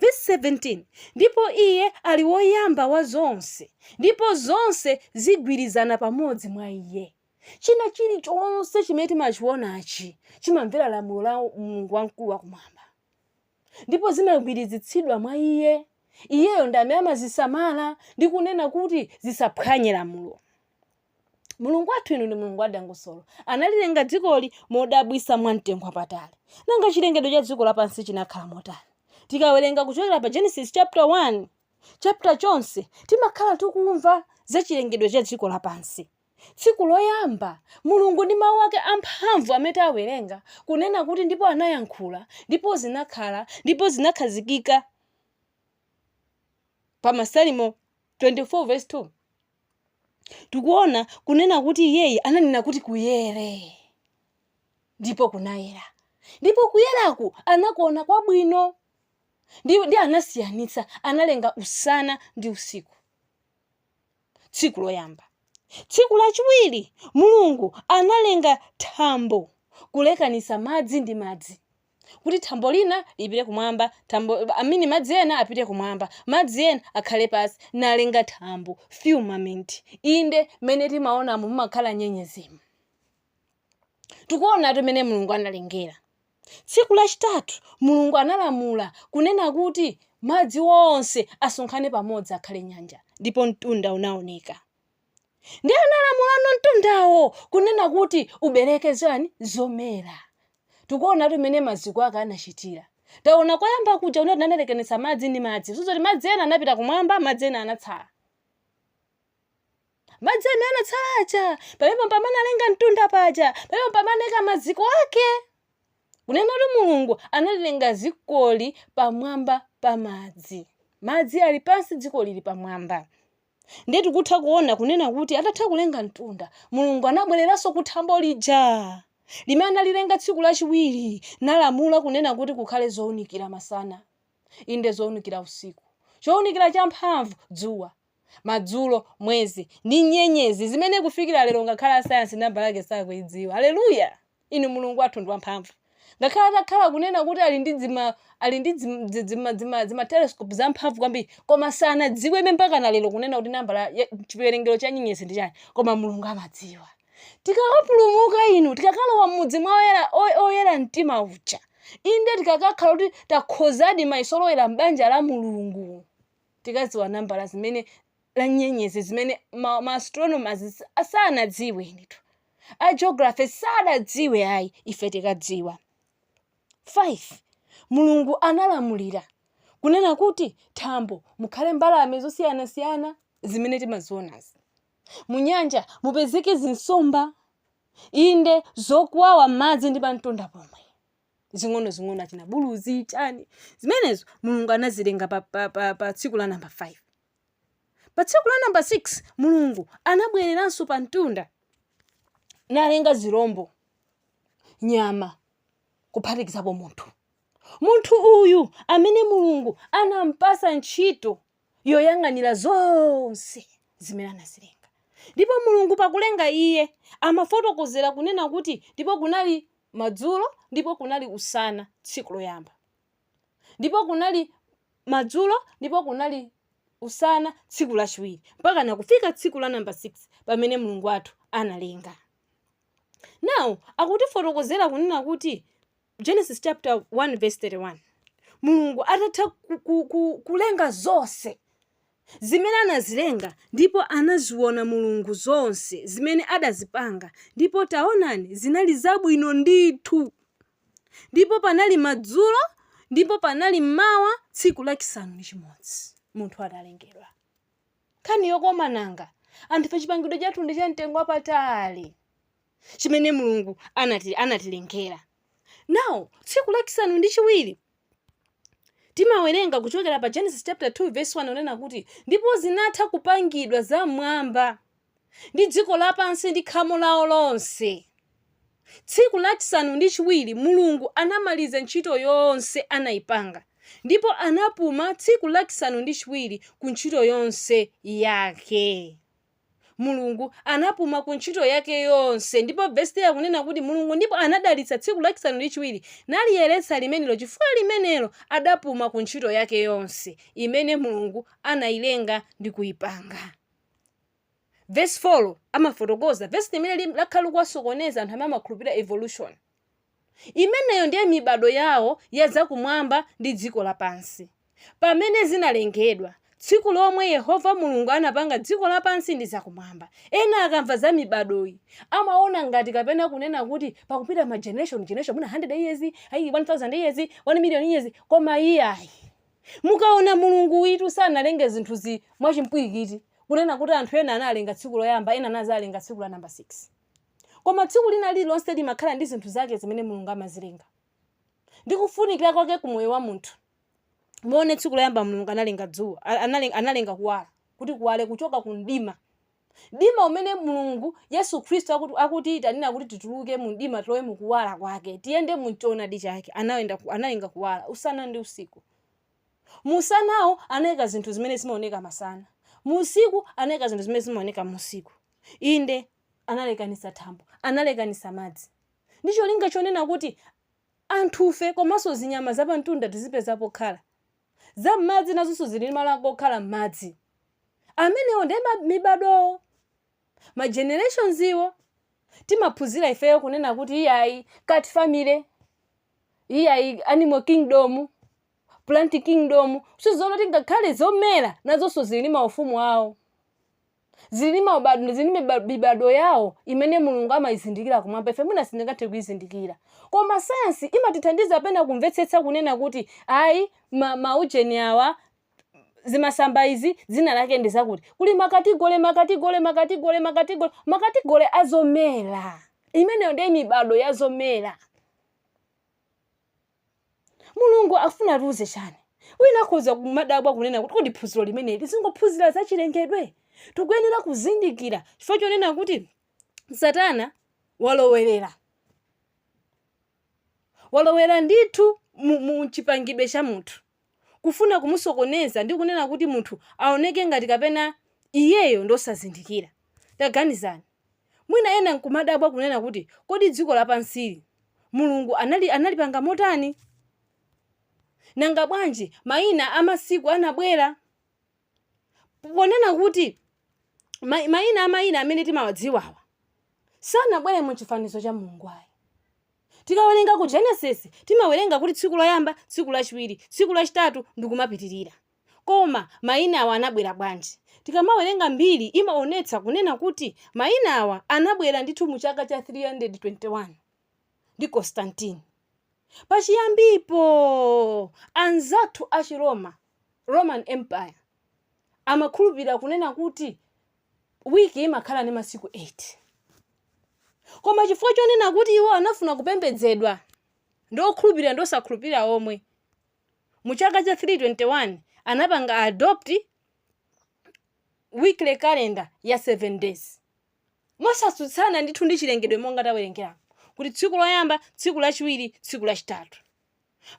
Verse 17, ndipo iye ali woyamba wa zonse, ndipo zonse zigwirizana pamodzi mwa iye. China chilichonse chimene timachionachi chimamvera lamulo la Mulungu wamkulu wakumwamba, ndipo zimagwirizitsidwa mwa iye. Iyeyo ndi amene amazisamala ndi kunena kuti zisaphwanye lamulo. Mulungu wathu inu ndi Mulungu wadongosolo, analilenga dzikoli modabwisa mwamtengo wapatali. Nanga chilengedwe cha dziko lapansi chinakhala motani? Tikawerenga kuchokera pa Genesis chapter 1, chapter chonse timakhala tikumva za chilengedwe cha dziko lapansi. Tsiku loyamba Mulungu ndi mawu ake amphamvu amene awerenga kunena kuti ndipo anayankhula, ndipo zinakhala, ndipo zinakhazikika. Pa Masalimo 24 verse 2 tikuona kunena kuti yeye ananena kuti kuyere, ndipo kunayera, ndipo kuyeraku anakuona kwabwino. Ndi anasiyanitsa, analenga usana ndi usiku. Tsiku loyamba. Tsiku lachiwiri Mulungu analenga thambo kulekanisa madzi ndi madzi, kuti thambo lina lipite kumwamba, madzi ena apite kumwamba, madzi ena akhale pansi. Nalenga thambo, firmament, inde mene timaona mumakhala nyenyezi. Tikuona tumene Mulungu analengera. Tsiku lachitatu Mulungu analamula kunena kuti madzi onse asonkhane pamodzi akhale nyanja, ndipo mtunda unaoneka. Ndi analamula mtundawo kunena kuti ubereke zomera. Tikuona tumene maziko ake anachitira. Taona koyamba kuja unati analekanitsa madzi ndi madzi, zozoti madzi ena anapita kumwamba, madzi ena anatsala. Madzi ena anatsala pamene pamanalenga mtunda paja, pamene pamaneka maziko ake. Kunena kuti Mulungu analenga dzikoli pamwamba pa madzi. Madzi ali pansi, dziko lili pamwamba. Ndiye tikutha kuona kunena kuti atatha kulenga mtunda, Mulungu anabwereranso kuthambo lija limene analilenga tsiku lachiwiri, nalamula kunena kuti kukhale zowunikira masana, inde zowunikira usiku, chowunikira champhamvu dzuwa, madzulo, mwezi ndi nyenyezi, zimene kufikira lero ngakhala asayansi namba yake sakuidziwa. Haleluya! Inu Mulungu wathu ndi wamphamvu. Ngakhala atakhala kunena kuti ali ndi zima telescope zamphamvu kwambiri, koma sanadziwe mpaka na lero kunena kuti namba chiwerengero cha nyenyezi ndi chani, koma Mulungu amadziwa. Tikakapulumuka inu, tikakalowa m'mudzi mwa oyera mtima uja, inde tikakakhala kuti takhozadi maisolowera m'banja la Mulungu, tikadziwa nambala zimene la nyenyezi zimene ma astronomers asanadziwe nditu, a geography sadadziwe, ayi ife tikadziwa. 5. Mulungu analamulira kunena kuti thambo mukhale mbalame zosiyanasiyana zimene timazionazi. Munyanja mupezeke zinsomba, inde zokwawa madzi ndi pamtunda pomwe, zing'ono achina buluzi chani, zimenezo Mulungu anazilenga pa tsiku la namba 5. Pa tsiku la namba 6 Mulungu anabwereranso pa mtunda nalenga zirombo, nyama, kuphatikizapo munthu uyu amene Mulungu anampasa ntchito yoyang'anira zonse zimene anazilenga. Ndipo Mulungu pakulenga iye amafotokozera kunena kuti ndipo kunali madzulo, ndipo kunali usana tsiku loyamba, ndipo kunali madzulo, ndipo kunali usana tsiku lachiwiri, mpaka nakufika tsiku la namba 6 pamene Mulungu wathu analenga. Now akutifotokozera kunena kuti Genesis chapter 1 verse 31, Mulungu atatha kulenga zonse zimene anazilenga, ndipo anaziona Mulungu zonse zimene adazipanga, ndipo taonani zinali zabwino ndithu. Ndipo panali madzulo, ndipo panali mmawa, tsiku lachisanu ndi chimodzi munthu adalengedwa. Nkhani yokoma nanga anthu pa chipangidwe chathu ndi cha mtengo wapatali chimene Mulungu anatilengera. Now tsiku lachisanu ndi chiwiri timawerenga kuchokera pa Genesis chapter 2 verse 1 unena kuti ndipo zinatha kupangidwa zamwamba ndi dziko lapansi ndi khamu lawo lonse. Tsiku lachisanu ndi chiwiri Mulungu anamaliza ntchito yonse anayipanga, ndipo anapuma tsiku lachisanu ndi chiwiri ku ntchito yonse yake. Mulungu anapuma ku ntchito yake yonse, ndipo verse ya kunena kuti Mulungu ndipo anadalitsa tsiku lachisanu ndi chiwiri naliyeretsa limenelo chifukwa limenelo adapuma ku ntchito yake yonse imene Mulungu anayilenga ndi kuyipanga. Verse 4 amafotokoza verse imene lakhala kuwasokoneza anthu amene amakhulupirira evolution. Imeneyo ndiye mibado yawo ya zakumwamba ndi dziko lapansi. Pamene zinalengedwa tsiku lomwe Yehova Mulungu anapanga dziko lapansi ndi zakumwamba, ena akamva za mibadoyi amaona ngati kapena kunena kuti pakupita ma generation muna 100 years, 1000 years, 1 million years, koma iyayi. Mukaona Mulungu witu sanalenge zinthu zi mwachimpwirikiti kunena kuti anthu ena analenga tsiku loyamba, ena anazalenga tsiku la number 6. Koma tsiku lina lililonse limakhala ndi zinthu zake zimene Mulungu amazilenga. Ndikufunikira kwake ku moyo wa munthu. Muone tsiku loyamba Mulungu analenga dzuwa, analenga kuwala, kuti kuwale kuchoka ku mdima. Dima umene Mulungu Yesu Kristo akutiita nina kuti tituluke mu mdima tilowe mu kuwala kwake, tiyende mu choonadi chake. Analenga kuwala usana ndi usiku. Musanawo anayika zinthu zimene zimaoneka masana, musiku anayika zinthu zimene zimaoneka musiku. Inde analekanisa thambo, analekanisa madzi. Ndicho linga chonena kuti anthufe komanso zinyama zapamtunda tizipeza pokhala. Za madzi nazonso zili malo okhala madzi. Amenewo ndi mibado ma generations iwo timaphunzira ifeyo kunena kuti iyayi cat family, iyayi animal kingdom, plant kingdom, sizona tingakhale zomera nazonso zili maufumu awo. Zili mibado yawo imene Mulungu amayizindikira kumwamba, ife mwina sindingathe kuyizindikira. Koma science imatithandiza pena kumvetsetsa kunena kuti ayi maujeni awa zimasamba izi zina lake ndi zakuti kuli makatigole azomera. Imeneyo ndiye mibado yazomera. Mulungu afuna ruze chani. Wina khoza kumadabwa kunena kuti kodi phunziro limene lisingophunzira zachilengedwe. Tikuyenera kuzindikira chifukwa chonena kuti Satana walowera ndithu mu chipangidwe cha munthu, kufuna kumusokoneza ndi kunena kuti munthu aoneke ngati kapena iyeyo ndosazindikira. Taganizani, mwina ena nkumadabwa kunena kuti kodi dziko lapansi Mulungu analipanga motani? Nanga bwanji mayina amasiku anabwera? Ponena kuti mayina amene timawadziwawa sanabwere mu chifanizo cha Mulungu ayi. Tikawerenga ku Genesis timawerenga kuti tsiku loyamba, tsiku lachiwiri, tsiku lachitatu ndikumapitirira. Koma mayina awa anabwera bwanji? Tikamawerenga mbiri imaonetsa kunena kuti mayina awa anabwera ndithu mu chaka cha 321 ndi Constantine. Pachiyambipo anzathu achiroma, Roman Empire, amakhulupirira kunena kuti wiki imakhala ndi masiku 8. Koma chifukwa chonena kuti iwo anafuna kupembedzedwa ndokhulupirira ndosakhulupirira omwe, mu chaka cha 321 anapanga adopt weekly calendar ya 7 days. Mosatsutsana ndithu ndi chilengedwe monga tawerengera kuti tsiku loyamba, tsiku lachiwiri, tsiku lachitatu.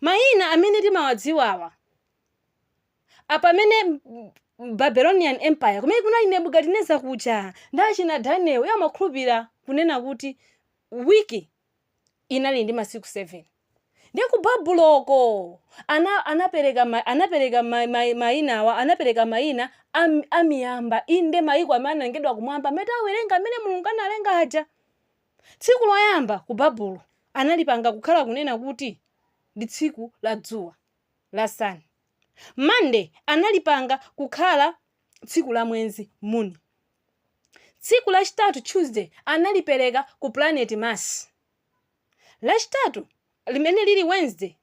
Mayina amene timawadziwawa apamene Babylonian Empire kumene kunali Nebukadineza kucha ndachina Daniel amakhulupirira kunena kuti wiki inali ndi masiku 7. Ndiye ku Babuloko anapereka mayinawa, anapereka mayina amiyamba, inde mayiko amene analengedwa kumwamba amene awerenga amene Mulungu analenga aja. Tsiku loyamba ku Babulo analipanga kukhala kunena kuti ndi tsiku la dzuwa la sun. Monday analipanga kukhala tsiku la mwezi moon. Tsiku lachitatu Tuesday analipereka ku planet Mars. Lachitatu limene lili Wednesday,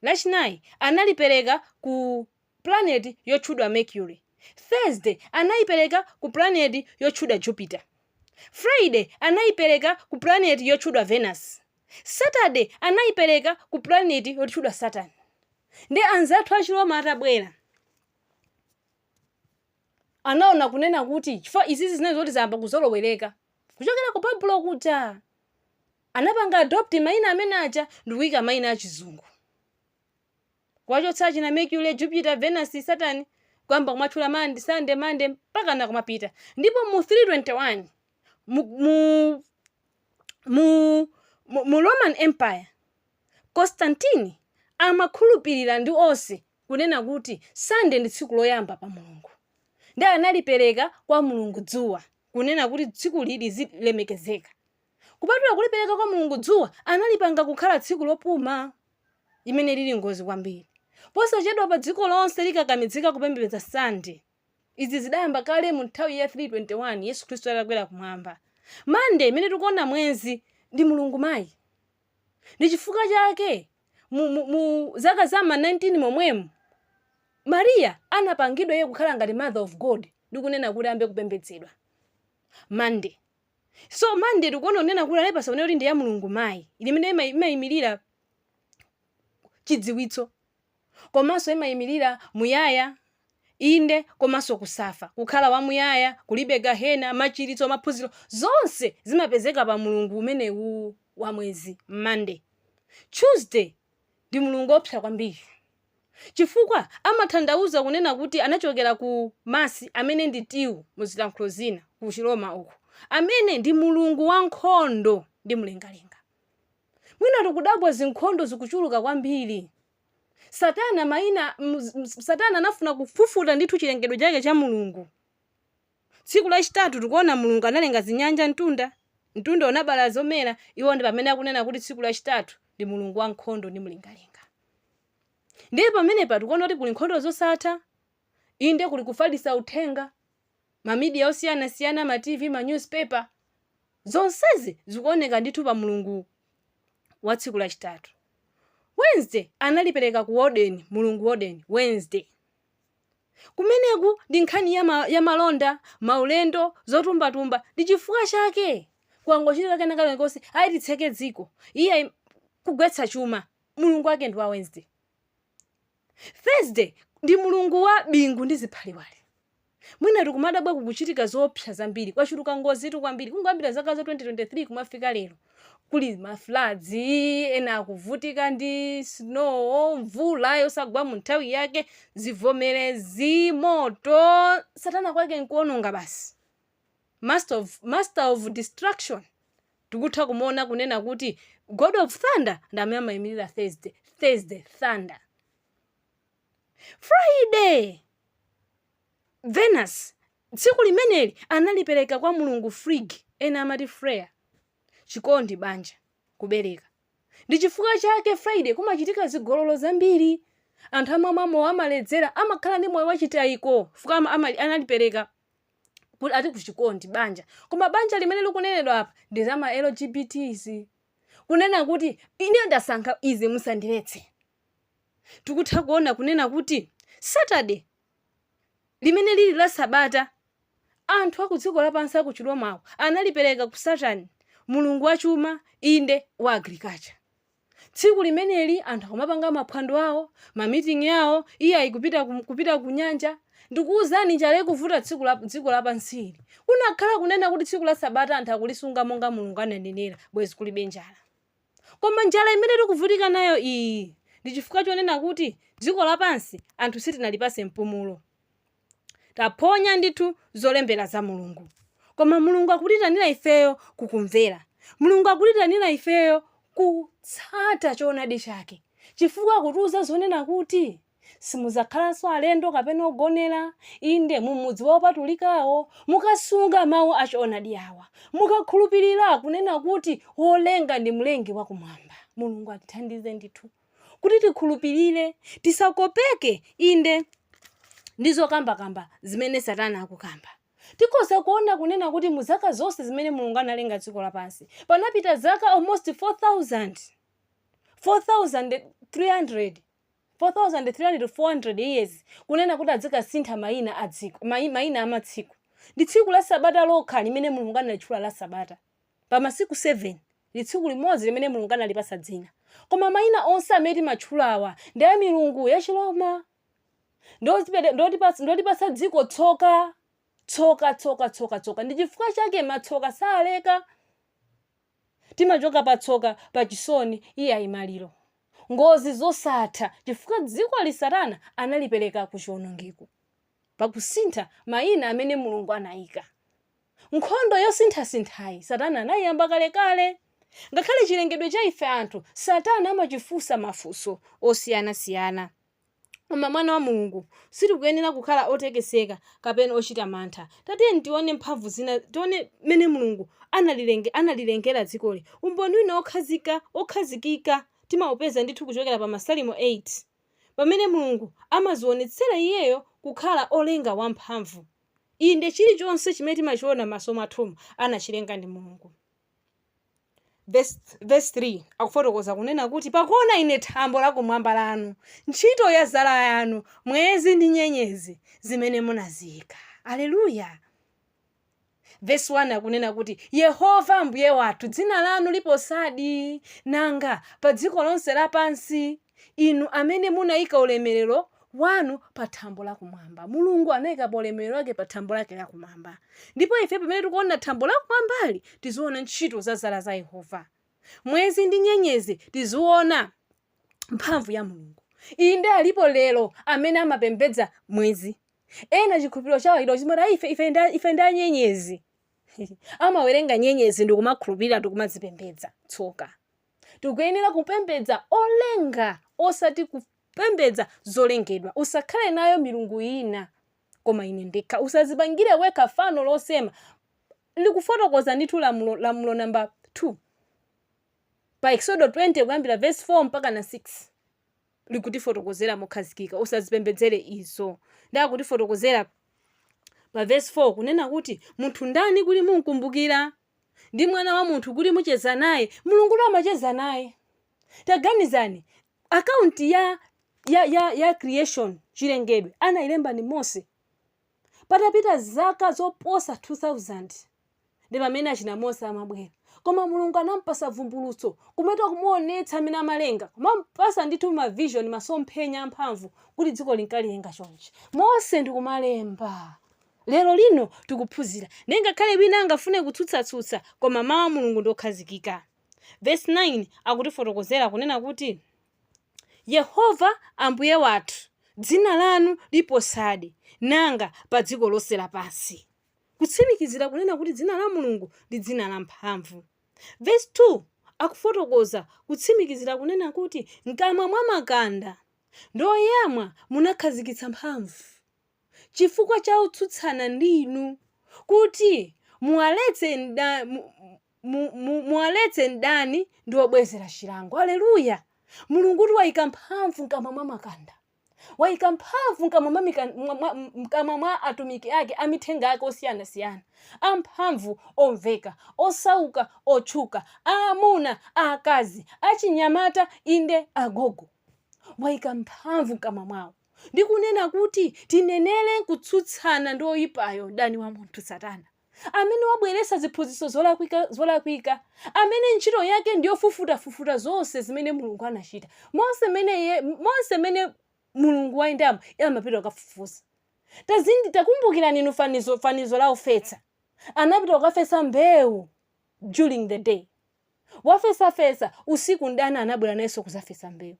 lachinayi analipereka ku planet yotchedwa Mercury. Thursday anaipereka ku planet yotchedwa Jupiter. Friday anaipereka ku planet yotchedwa Venus. Saturday anayipereka ku planet yotchedwa Saturn. Ndi anzathu achiroma atabwera anaona kunena kuti chifukwa izizi zinazo zoti zamba kuzolowereka kuchokera ku Babuloni kuja anapanga adopt mayina amene aja ndikuyika mayina achizungu kuwachotsa china Mercury, Jupiter, Venus, Saturn kwamba kumatchula Monday mpaka na kumapita. Ndipo mu 321 mu Roman Empire Constantine amakhulupirira ndi onse kunena kuti Sunday ndi tsiku loyamba pa Mulungu. Ndi analipereka kwa Mulungu dzuwa kunena kuti tsiku lili zilemekezeka. Kupatula kulipereka kwa Mulungu dzuwa analipanga kukhala tsiku lopuma imene lili ngozi kwambiri. Posachedwa pa dziko lonse likakamizika kupembedza Sunday. Izi zidayamba kale mu nthawi ya 321 Yesu Khristu atakwera kumwamba. Monday imene tikuona mwezi ndi Mulungu mayi. Ndi chifukwa chake mu zaka za 19 momwemo Maria anapangidwa yeye kukhala ngati Mother of God ndikunena kuti ambe kupembedzedwa Monday. So Monday tikuona nena kuti ali pasaonera kuti ndi ya Mulungu mayi imene imayimirira chidziwitso komanso imayimirira muyaya inde komanso kusafa kukhala wa muyaya kulibe gahena machiritso maphunziro zonse zimapezeka pa Mulungu umenewu wa mwezi Monday. Tuesday ndi Mulungu opsa kwambiri chifukwa amathandauza kunena kuti anachokera ku Masi amene ndi Tiu muzilankhulo zina ku Chiroma uku amene ndi Mulungu wa nkhondo ndi mlengalenga. Mwina tikudabwa zinkhondo zikuchuluka kwambiri. Satana anafuna kufufuta ndithu chilengedwe chake cha Mulungu. Tsiku lachitatu tikuona Mulungu analenga zinyanja mtunda unabala zomera. Iwo ndi pamene akunena kuti tsiku lachitatu ndi Mulungu wa nkhondo ndi mlengalenga. Ndiye pamene tikuona kuti kuli nkhondo zosatha inde kuli kufalitsa uthenga mamedia osiyana ma TV ma newspaper zonsezi zikuoneka ndithu pa Mulungu wa tsiku lachitatu. Wednesday analipereka ku Odin, Mulungu Odin Wednesday. Kumeneku ndi nkhani ya malonda, maulendo, zotumbatumba ndi chifukwa chake kwangochitika kenakale konse ayititseke dziko iye kugwetsa chuma Mulungu wake ndi wa Wednesday. Thursday ndi Mulungu wa bingu ndi ziphaliwali. Mwina tikumadabwa kukuchitika zoopsa zambiri kwachuluka ngozi tu kwambiri kungambira zaka za 2023 kumafika lero kuli mafloods ena akuvutika ndi snow mvula yosagwa mu nthawi yake zivomerezi moto Satana kwake nkuononga basi master of destruction. Tikutha kumuona kunena kuti God of Thunder ndamene amayimirira Thursday thunder. Friday Venus tsiku limeneli analipereka kwa Mulungu Frigg ena amati Freya chikondi banja kubereka. Ndi chifukwa chake Friday kumachitika zigololo zambiri anthu amamamo amaledzera amakhala ndi moyo wachitayiko fuka analipereka kuti ati kuchikondi banja. Koma banja limene likunenedwa apa ndi za ma LGBTs kunena kuti ine ndasankha izi musandiletse. Tikutha kuona kunena kuti Saturday limene lili la Sabata anthu akudziko lapansi akuchilomwawo analipereka ku Saturn Mulungu wa chuma inde wa agriculture. Tsiku limeneli anthu akumapanga maphwando awo ma-meeting yawo iye ayikupita ku nyanja. Ndikuwuzani chale kuvuta dziko lapansili kunakhala kunena kuti tsiku la Sabata anthu akulisunga monga Mulungu ananenera bwezi kulibe njala. Koma njala imene tikuvutika nayo iyi ndi chifukwa chonena kuti dziko lapansi anthu sitinalipase mpumulo. Taponya ndithu zolembera za Mulungu. Koma Mulungu akutitanira ifeyo kukumvera. Mulungu akutitanira ifeyo kutsata choonadi chake. Chifukwa akutiuza zonena kuti simuzakhalanso alendo kapena ogonera inde mumudzi wopatulikawo mukasunga mawu a choonadi awa. Mukakhulupirira kunena kuti wolenga ndi mlengi wakumwamba. Mulungu atithandize ndithu kuti tikhulupirire tisakopeke inde ndizo kamba zimene Satana akukamba. Tikosa kuona kunena kuti muzaka zonse zimene Mulungu analenga dziko lapansi panapita zaka almost 4,300 to 400 years kunena kuti adzika sintha mayina a dziko mayina amatsiku. Ndi tsiku la Sabata lokha limene Mulungu analitchula la Sabata pa masiku 7 tsiku limodzi limene mulungu analipasa dzina. Koma mayina onse amene timatchulawa ndi a milungu ya Chiroma. Ndotipasa dziko tsoka. Ndi chifukwa chake matsoka saleka. Timachoka patsoka pa chisoni iye ayimaliro. Ngozi zosatha chifukwa dziko li Satana analipereka ku chiwonongeko pakusintha mayina amene mulungu anayika. Nkhondo yosinthasinthayi Satana anayiyamba kalekale. Ngakhale chilengedwe cha ife anthu Satana amachifunsa mafunso osiyanasiyana. Koma mwana wa Mulungu sitikuyenera kukhala otekeseka kapena ochita mantha. Tatiye tione mphamvu zina, tione mene mulungu analilengera dzikoli. Umboni wina okhazikika timaupeza ndithu kuchokera pa Masalimo 8, pamene mulungu amazionetsera iyeyo kukhala olenga wamphamvu. Inde chilichonse chimene timachiona maso mwathu anachilenga ndi mulungu. Verse 3 akufotokoza kunena kuti pakuona ine thambo la kumwamba lanu, ntchito ya zala yanu, mwezi ndi nyenyezi zimene munaziyika. Aleluya. Verse 1 akunena kuti Yehova Ambuye wathu, dzina lanu liposadi nanga pa dziko lonse lapansi, inu amene munayika ulemerero wanu pa thambo la kumwamba. Mulungu anayika ulemerero wake pa thambo lake la kumwamba. Ndipo ife pamene tikuona thambo la kumwambali tiziona ntchito za zala za Yehova. Mwezi ndi nyenyezi tiziona mphamvu ya mulungu. Inde alipo lero amene amapembedza mwezi. Ena chikhulupiriro chawo ilo chimora ife nda nyenyezi. Amawerenga nyenyezi ndi kumakhulupirira ndi kumazipembedza. Tsoka. Tikuyenera kupembedza olenga osati kupembedza zolengedwa. Usakhale nayo milungu ina koma ine ndekha. Usazipangire weka fano losema. Likufotokoza ndithu lamulo number 2 pa Exodus 20 kuyambira verse 4 mpaka na 6. Likutifotokozera mokhazikika. Usazipembedzere izo. Ndakutifotokozera pa verse 4 kunena kuti munthu ndani kuli munkumbukira, ndi mwana wa munthu kuli mucheza naye. Mulungu amacheza naye. Taganizani akaunti ya creation chilengedwe anayilemba ni Mose. Patapita zaka zoposa 2000 ndi pamene achina Mose amabwera. Koma mulungu anampasa vumbulutso kumeta kumuonetsa amene amalenga, kumampasa ndithu ma vision masomphenya amphamvu kuti dziko linkaliyenga chonchi. Mose ndi kumalemba. Lero lino tikuphunzira. Nengakhale wina angafune kutsutsa koma mawu a mulungu ndokhazikika. Verse 9 akutifotokozera kunena kuti Yehova Ambuye wathu, dzina lanu liposadi nanga pa dziko lonse lapansi. Kutsimikizira kunena kuti dzina la mulungu ndi dzina la mphamvu. Verse 2 akufotokoza kutsimikizira kunena kuti mkamwa mwa makanda ndoyamwa munakhazikitsa mphamvu chifukwa cha utsutsana ndinu kuti muwaletse ndani ndi obwezera chilango. Haleluya. Mulungu wayika mphamvu mkamwa mwa makanda. Wayika mphamvu mkamwa mwa atumiki ake amithenga ake osiyanasiyana. Amphamvu omveka, osauka, otchuka, aamuna, akazi, achinyamata, inde agogo. Wayika mphamvu mkamwa mwawo. Ndikunena kuti tinenere kutsutsana ndi oyipayo dani wa munthu Satana, amene wabweresa ziphunzitso zolakwika, amene ntchito yake ndiyo fufuta zonse zimene mulungu anachita. Monse mene mulungu wayendamo amapita kukafufuza. Takumbukira ninu fanizo la ofetsa. Anapita kukafesa mbewu during the day. Wafesa usiku ndana anabwera nayenso kuzafesa mbewu.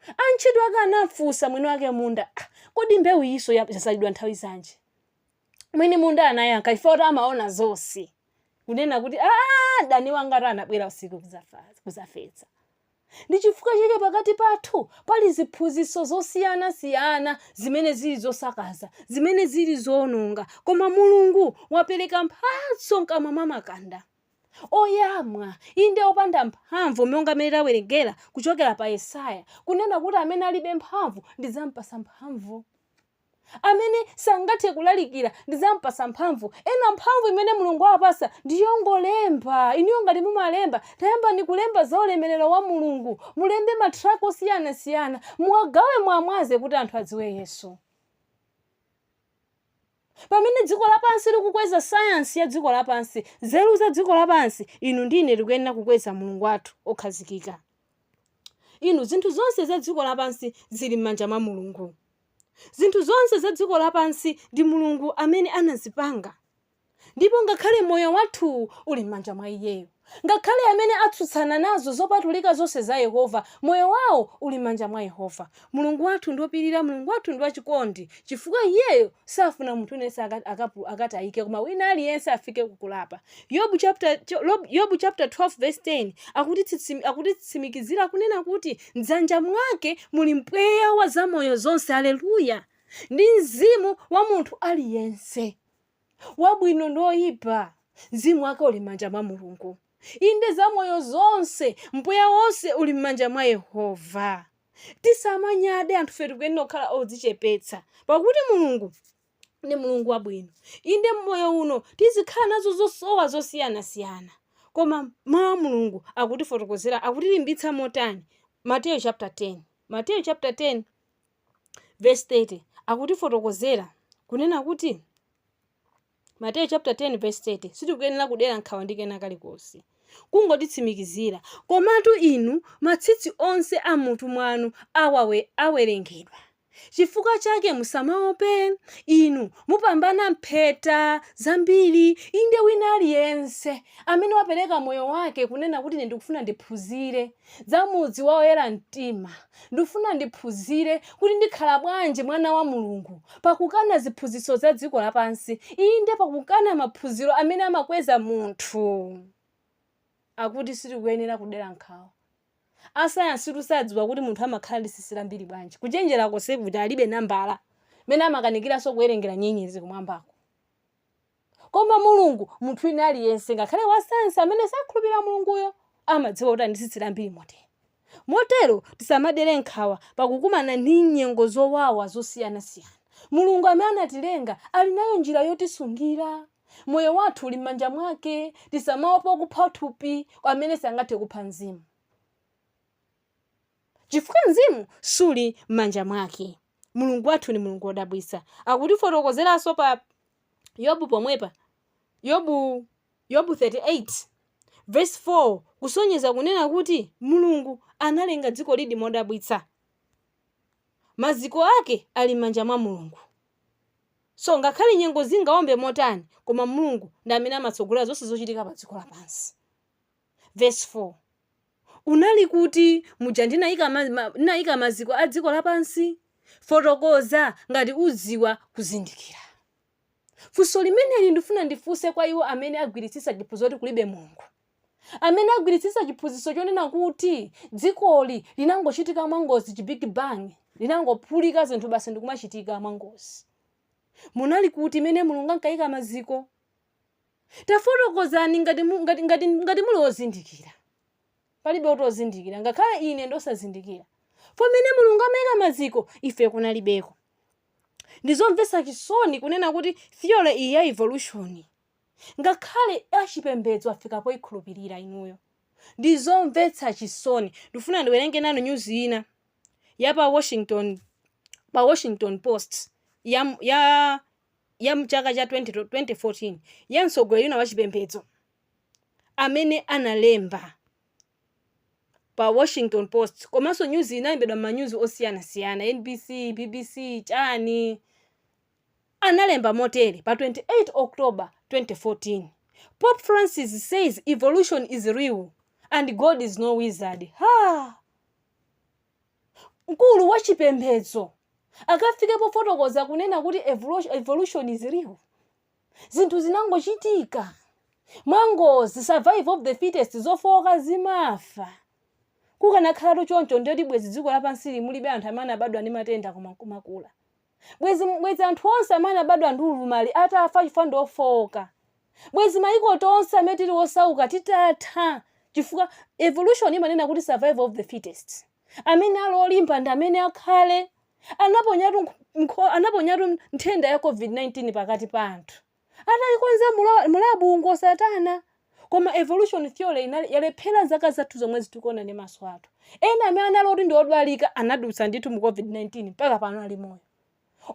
Antchito ake anafunsa mwini wake munda, kodi mbewu iso yasalidwa nthawi zanji? Mwini munda anayankha ifota amaona zonse. Kunena kuti dani wanga anabwera usiku kuzafesa. Ndi chifukwa chake pakati pathu pali ziphunzitso zosiyana zimene zili zosakaza, zimene zili zoononga, koma mulungu wapereka mphatso mkamwa mwa makanda oyamwa inde opanda mphamvu, monga amene tawerengera kuchokera pa Yesaya kunena kuti amene alibe mphamvu ndidzampasa mphamvu. Amene sangathe kulalikira ndidzampasa mphamvu. Ena mphamvu imene mulungu awapasa ndiyongolemba. Iniyo ngati mumalemba, tayamba ndi kulemba za ulemerero wa mulungu. Mulembe matrako osiyanasiyana, muwagawe mwamwaze kuti anthu adziwe Yesu. Pamene dziko lapansi likukweza science ya dziko lapansi, nzeru za dziko lapansi, inu ndine tikuyenera kukweza mulungu wathu okhazikika. Inu zinthu zonse za dziko lapansi zili m'manja mwa mulungu. Zinthu zonse za dziko lapansi ndi mulungu amene anazipanga. Ndipo ngakhale moyo wathu uli m'manja mwa iyeyo. Ngakhale amene atsutsana nazo zopatulika zonse za Yehova, moyo wawo uli m'manja mwa Yehova. Mulungu wathu ndiopirira, mulungu wathu ndi wachikondi, chifukwa iyeyo safuna munthu yense akatayike, koma wina aliyense afike kukulapa. Yobu chapter 12 verse 10 akutitsimikizira kunena kuti m'dzanja mwake muli mpweya wa zamoyo zonse. Haleluya! Ndi mzimu wa munthu aliyense, wabwino ndi oyipa, mzimu wake uli m'manja mwa mulungu. Inde zamoyo zonse, mpweya wonse uli m'manja mwa Yehova. Tisamanyade anthu fetu kuyenera kukhala odzichepetsa, pakuti mulungu ndi mulungu wabwino. Inde mmoyo uno tizikhala nazo zosowa zosiyanasiyana, koma mawu mulungu akutifotokozera, akutilimbitsa motani. Mateyu chapter 10 verse 30 akutifotokozera kunena kuti Mateyu chapter 10 verse 30 sitikuyenera kudera nkhawa ndi kena kalikonse, kungotitsimikizira. Komatu inu matsitsi onse a mutu mwanu awerengedwa. Chifukwa chake musamaope, inu mupambana mpheta zambiri. Inde wina aliyense amene wapereka moyo wake kunena kuti ndikufuna ndiphunzire za mudzi wa oyera mtima, ndikufuna ndiphunzire kuti ndikhala bwanji mwana wa mulungu, pakukana ziphunzitso za dziko lapansi, inde pakukana maphunziro amene amakweza munthu, akuti sitikuyenera kudera nkhawa. Asayansi tusadziwa kuti munthu amakhala ndi sisi lambiri bwanji, kuchenjera konse kuti alibe nambala mene amakanikiranso kuwerengera nyenyezi kumwambako. Koma mulungu, munthu wina aliyense ngakhale wa sayansi amene sakhulupirira mulunguyo amadziwa kuti ndi sisi lambiri motero tisamadere nkhawa pakukumana ndi nyengo zowawa zosiyanasiyana. Mulungu amene anatilenga ali nayo njira yotisungira. Moyo wathu uli m'manja mwake, tisamaopa kupha thupi amene sangathe kupha mzimu, chifukwa mzimu suli m'manja mwake. Mulungu wathu ni mulungu wodabwitsa. Akutifotokozeranso pa Yobu pomwepa, Yobu 38 verse 4 kusonyeza kunena kuti mulungu analenga dziko lidi modabwitsa, maziko ake ali m'manja mwa mulungu. So ngakhale nyengo zingaombe motani, koma mulungu ndi amene amatsogolera zonse zochitika pa dziko lapansi. Verse 4 unali kuti muja ndinayika maziko a dziko lapansi, fotokoza ngati uziwa kuzindikira. Funso limeneli ndifuna ndifunse kwa iwo amene agwiritsitsa chiphunzitso kuti kulibe mulungu, amene agwiritsitsa chiphunzitso chonena kuti dzikoli linangochitika mwangozi, Big Bang linangophulika zinthu basi ndikumachitika mwangozi. Munali kuti mene mulungu ankayika maziko? Tafotokozani ngati muli ozindikira. Palibe otozindikira, ngakhale ine ndosazindikira. Pamene mulungu amayika maziko, ife kunalibeko. Ndizomvetsa chisoni kunena kuti theory iyi ya evolution, ngakhale achipembedzo afika poyikhulupirira inuyo. Ndizomvetsa chisoni. Ndifuna ndiwerenge nanu news ina ya pa Washington Post ya mchaka cha 2014 ya mtsogoleri wa chipembedzo amene analemba pa Washington Post. Komanso news inaimbedwa ma news osiyanasiyana, NBC, BBC, chani. Analemba motere pa 28 October 2014. Pope Francis says evolution is real and God is no wizard. Mkulu wa chipembedzo akafike pofotokoza kunena kuti evolution is real. Zinthu zinangochitika mwangozi, survival of the fittest, zofoka zimafa. Kukanakhala choncho ndiyoti bwezi dziko lapansi mulibe anthu amene abadwa ndi matenda kumakula. Bwezi anthu onse amene abadwa ndi ulumali atafa chifukwa ndi ofoka. Bwezi maiko tonse amene tili osauka titatha, chifukwa evolution imanena kuti survival of the fittest. Amene ali olimba ndi amene akhale. Anaponyatu nthenda ya COVID-19 pakati pa anthu, atalikonza mulabu ngosatana. Koma evolution theory yalephera zaka zathu zomwe zitikuona ndi maso athu. Ena amene analoti ndi odwalika anadutsa ndithu mu COVID-19 mpaka pano ali moyo.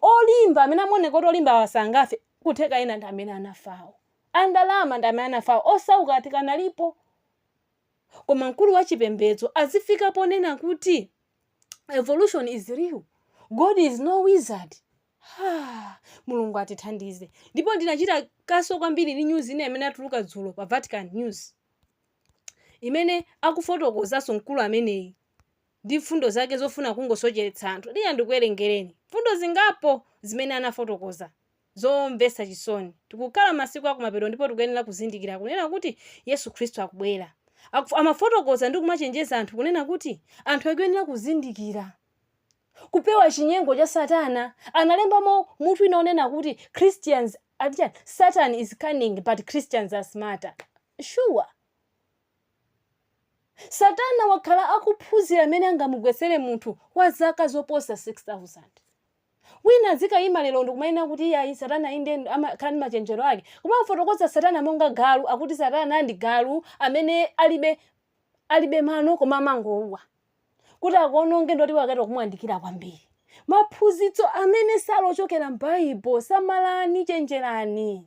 Olimba amene amoneka kuti olimba wasangafe kutheka ena ndi amene anafawo, andalama ndi amene anafawo, osauka ati kanalipo. Koma mkulu wa chipembedzo azifika ponena kuti evolution is real, God is no wizard. Mulungu atithandize. Ndipo ndinachita kaso kwambiri ndi news ine imene atuluka dzulo pa Vatican News, imene akufotokozaso mkulu ameneyi ndi mfundo zake zofuna kungosocheretsa anthu. Ndiye ndikuwerengereni mfundo zingapo zimene anafotokoza zomvetsa chisoni. Tikukhala masiku akumapeto ndipo tikuyenera kuzindikira kunena kuti Yesu Khristu akubwera. Amafotokoza ndi kumachenjeza anthu kunena kuti anthu akuyenera kuzindikira kupewa chinyengo cha Satana. Analembamo mutu inaonena kuti Christians, Satan is cunning but Christians are smarter. Sure. Satana wakhala akuphunzira amene angamugwetsere munthu wa zaka zoposa 6,000. Wina zikayima lero ndikumayina kuti yayi Satana inde amakhala ndi machenjero ake. Koma afotokoza Satana monga galu, akuti Satana ndi galu amene alibe mano koma amangouwa. Kuti akuononge ndoti wakati kumwandikira kwambiri. Maphunzitso amene salochokera m'Baibulo, samalani, chenjerani.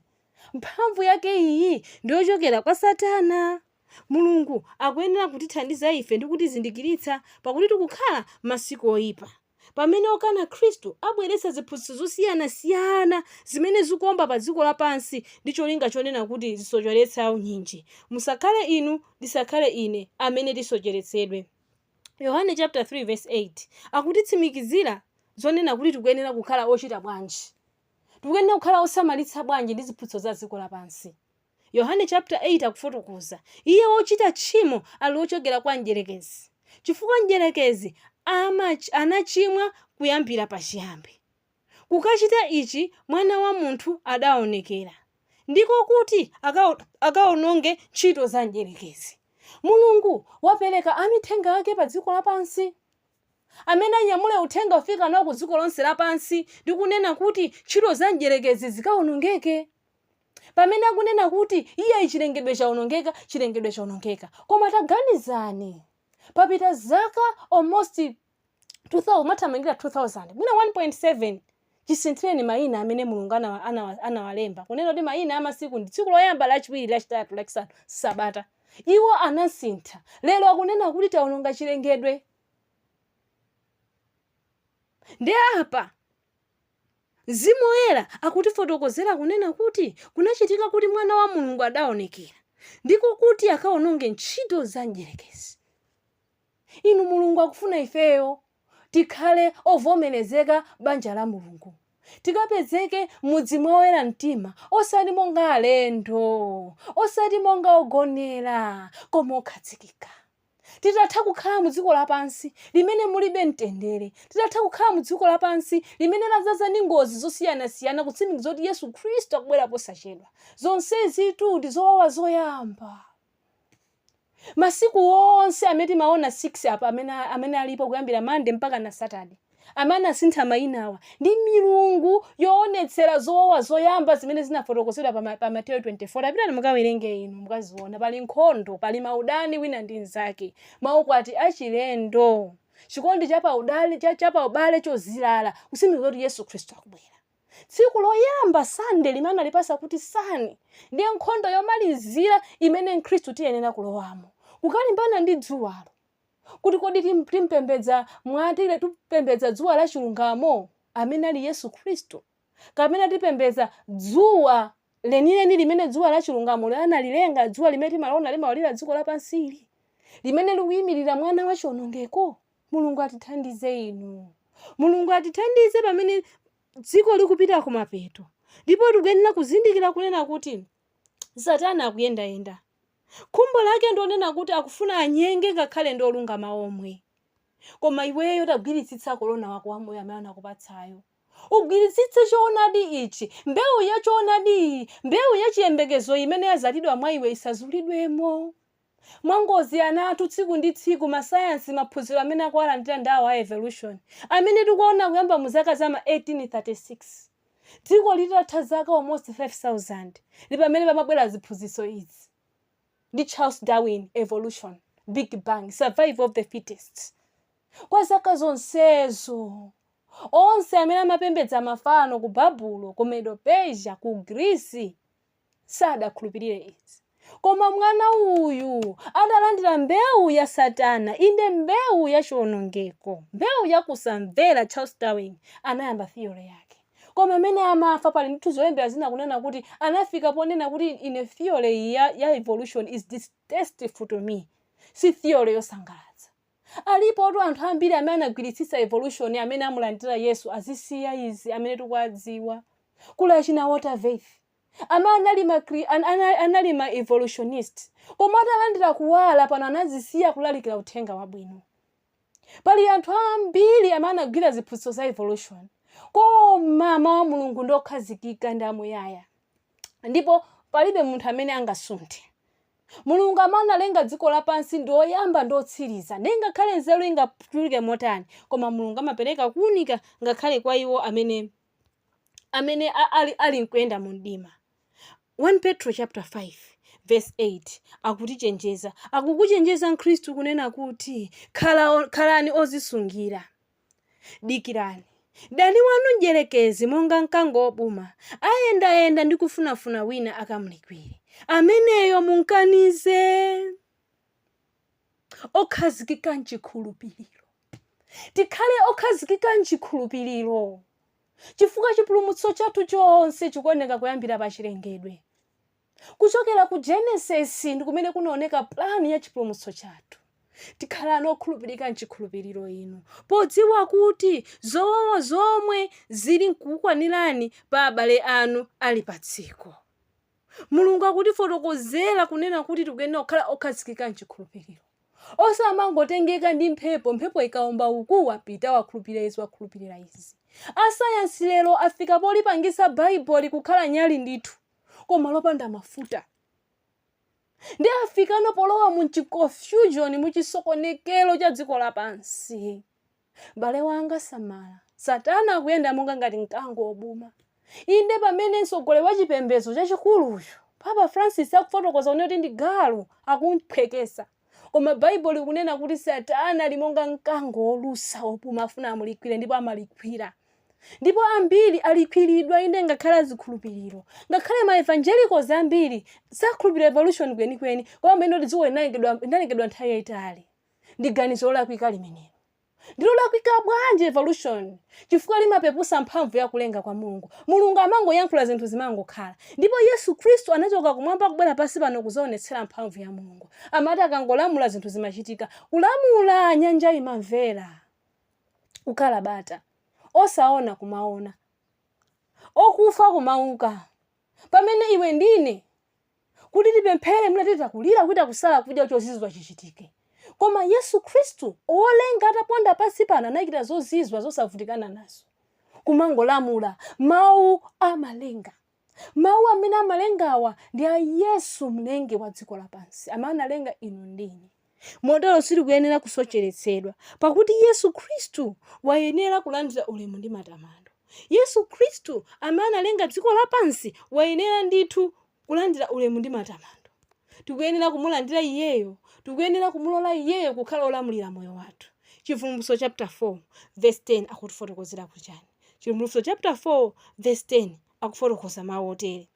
Mphamvu yake iyi ndiyochokera kwa Satana. Mulungu akuyenera kutithandiza ife ndi kutizindikiritsa pakuti tikukhala masiku oyipa, pamene okana Khristu abweretsa ziphunzitso zosiyana-siyana zimene zikuomba pa dziko lapansi ndi cholinga chonena kuti zisocheretsa unyinji. Musakhale inu, ndisakhale ine amene tisocheretsedwe. Yohane chapter 3 verse 8 akutitsimikizira zonena kuti tikuyenera kukhala ochita bwanji, tikuyenera kukhala osamalitsa bwanji ndi ziphunzitso za dziko lapansi. Yohane chapter 8 akufotokoza iye wochita tchimo ali ochokera kwa mdierekezi, chifukwa mdierekezi anachimwa kuyambira pachiyambi. Kukachita ichi mwana wa munthu adaonekera, ndiko kuti akaononge ntchito za mdierekezi. Mulungu wapereka amithenga ake pa dziko lapansi, amene anyamule uthenga ufika nawo ku dziko lonse lapansi ndi kunena kuti ntchito za mdierekezi zikaonongeke. Pamene akunena kuti iye chilengedwe chaonongeka. Koma taganizani, papita zaka almost 2000, matamangira 2000, mwina 1.7 chisinthireni mayina amene Mulungu anawalemba. Kunena kuti mayina amasiku ndi tsiku loyamba, lachiwiri, lachitatu, lachisanu, Sabata. Iwo anasintha. Lero akunena kuti taononga chilengedwe. Ndi apa Mzimu Woyera akutifotokozera kunena kuti kunachitika kuti mwana wa Mulungu adaonekera, ndiko kuti akaononge ntchito za mdierekezi. Inu Mulungu akufuna ifeyo tikhale ovomerezeka banja la Mulungu, tikapezeke mudzi mowera mtima, osati monga alendo, osati monga ogonera, koma okhazikika. Titatha kukhala mu dziko lapansi limene mulibe mtendere, titatha kukhala mu dziko lapansi limene ladzaza ndi ngozi zosiyana-siyana, kutsimikiza kuti Yesu Khristu akubwera posachedwa. Zonsezi ndi zowawa zoyamba. Masiku onse amene timaona 6 apa amene alipo kuyambira Mande mpaka na Saturday, amene asintha mayinawa ndi milungu yoonetsera zowawa zoyamba zimene zinafotokozedwa pa Matthew 24. Apita mukawerenge inu mukaziona. Pali nkhondo, pali maudani wina ndi nzake, maukwati achilendo, chikondi chapa ubale chozilala, kutsimikiza kuti Yesu Khristu akubwera. Tsiku loyamba Sande limene alipasa kuti sani ndiye nkhondo yomalizira imene Khristu tiyenera kulowamo, kukalimbana ndi dzuwalo. Kuti kodi timpembedza mwatire tupembedza dzuwa la chilungamo amene ali Yesu Khristu, kapena tipembedza dzuwa lenileni limene dzuwa la chilungamo analilenga, dzuwa limene timaliona limawalira dziko lapansili, limene likuyimirira mwana wa chiwonongeko? Mulungu atithandize inu. Mulungu atithandize pamene dziko likupita kumapeto, ndipo tikuyenera kuzindikira kunena kuti Satana akuyendayenda. Khumbo lake ndonena kuti akufuna anyenge ngakhale ndi olungama omwe. Koma iweyo tagwiritsitsa korona wako wamoyo amene anakupatsayo. Ugwiritsitse choonadi ichi, mbewu ya choonadi, mbewu ya chiyembekezo imene yazalidwa mwa iwe isazulidwemo. Mwangozi anatu tsiku ndi tsiku masayansi maphunziro amene akuwalandira ndawo a evolution, amene tikuona kuyamba mu zaka za 1836. Dziko litatha zaka almost 5,000 ndi pamene pamabwera ziphunzitso izi. Ndi Charles Darwin, evolution, Big Bang, survival of the fittest. Kwa zaka zonsezo Onse amene amapembedza mafano ku Babulo, ku Medo-Persia, ku Greece sadakhulupirire izi. Koma mwana uyu adalandira mbewu ya Satana, inde mbewu ya chiwonongeko, mbewu ya kusamvera. Charles Darwin anayamba theory yake. Koma amene amafa pali ndithu zolembera zina kunena kuti anafika ponena kuti ine theory ya evolution is distasteful to me, si theory yosangalatsa. Alipo anthu ambiri amene anagwiritsitsa evolution amene amulandira Yesu azisiya izi amene tikuwadziwa. Kula china Waterfaith anali ma evolutionist, koma atalandira kuwala pano anazisiya kulalikira uthenga wabwino. Pali anthu ambiri amene anagwira ziphunzitso za evolution, koma mawu a Mulungu ndokhazikika ndi amuyaya, ndipo palibe munthu amene angasunthe. Mulungu amalenga dziko lapansi ndi oyamba ndi otsiriza, ngakhale nzeru ingachuluke motani, koma Mulungu amapereka kuwunika ngakhale kwa iwo amene ali nkuyenda mu mdima. 1 Petro chapter 5 verse 8 akukuchenjeza Khristu kunena kuti khalani ozisungira, dikirani. Dani wanu mdierekezi monga mkango wobuma, ayendayenda ndi kufunafuna wina akamulikwire, ameneyo munkanize. Okhazikika mchikhulupiriro, tikhale okhazikika mchikhulupiriro, chifukwa chipulumutso chathu chonse chikuoneka kuyambira pa chilengedwe. Kuchokera ku Genesis ndi kumene kunaoneka plani ya chipulumutso chathu. Tikhalani okhulupirika mchikhulupiriro inu, podziwa kuti zowawa zomwe zili nkukukwanirani pa abale anu ali pa dziko. Mulungu akutifotokozera kunena kuti tikuyenera kukhala okhazikika mchikhulupiriro, osamangotengeka ndi mphepo ikaomba uku wapita wakhulupirira izi. Asayansi lero afika polipangisa Bible kukhala nyali ndithu, koma lopanda mafuta. Ndi afika polowa muchiconfusion, muchisokonekelo cha dziko lapansi. Bale wanga samala, Satana akuyenda monga ngati mkango wobuma. Inde pamene mtsogoleri wa chipembedzo chachikuluyo Papa Francis akufotokoza kuti ndi galu akumphekesa, koma Bible ikunena kuti Satana ali monga mkango wolusa wobuma afuna amulikwire, ndipo amalikwira. Ndipo ambiri alikwiridwa inde ngakhale azikhulupiriro, ngakhale ma evangelicals ambiri sakhulupirira evolution kwenikweni, koma amene ndidziwa inalengedwa nthawi yayitali. Ndi ganizo lolakwika limenelo. Ndilo lakwika bwanji evolution, chifukwa limapepusa mphamvu ya kulenga kwa Mulungu. Mulungu amangoyankhula zinthu zimangokhala, ndipo Yesu Khristu anachoka kumwamba kubwera pansi pano kuzaonetsera mphamvu ya Mulungu. Amati akangolamula zinthu zimachitika. Kulamula nyanja imamvera, kukhala bata, osaona kumaona, okufa kumauka. Pamene iwe ndine kuti tipemphere muna titakulira kuita kusala kudya chozizwa chichitike. Koma Yesu Khristu olenga ataponda pansi pano anachita zozizwa zosavutikana nazo. Kumangolamula mawu amalenga. Mawu amene amalengawa ndi a Yesu mlengi wa dziko lapansi, amene analenga inu ndine. Modelo sili kuyenera kusocheretsedwa, pakuti Yesu Khristu wayenera kulandira ulemu ndi matamando. Yesu Khristu amene analenga dziko lapansi wayenera ndithu kulandira ulemu ndi matamando. Tikuyenera kumulandira iyeyo, tikuyenera kumulola iyeyo kukhala olamulira moyo wathu. Chivumbulutso chapter 4 verse 10 akutifotokozera kuchani. Chivumbulutso chapter 4 verse 10 akufotokoza mawu otere,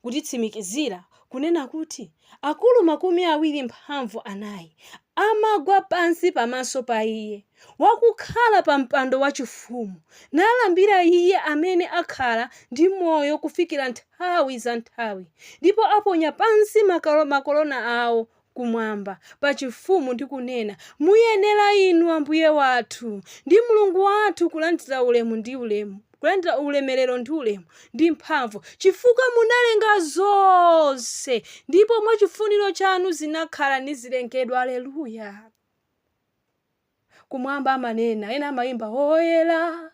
kutitsimikizira kunena kuti akulu 24 amagwa pansi pamaso pa iye wakukhala pa mpando wachifumu, nalambira iye amene akhala ndi moyo kufikira nthawi za nthawi, ndipo aponya pansi makolona awo kumwamba pachifumu ndi kunena, muyenera inu Ambuye wathu ndi Mulungu wathu kulandira ulemu ndi ulemu, kulandira ulemerero ndi ulemu ndi mphamvu, chifukwa munalenga zonse ndipo mwa chifuniro chanu zinakhala ndi zilengedwa. Haleluya. Kumwamba amanena, ena amayimba oyera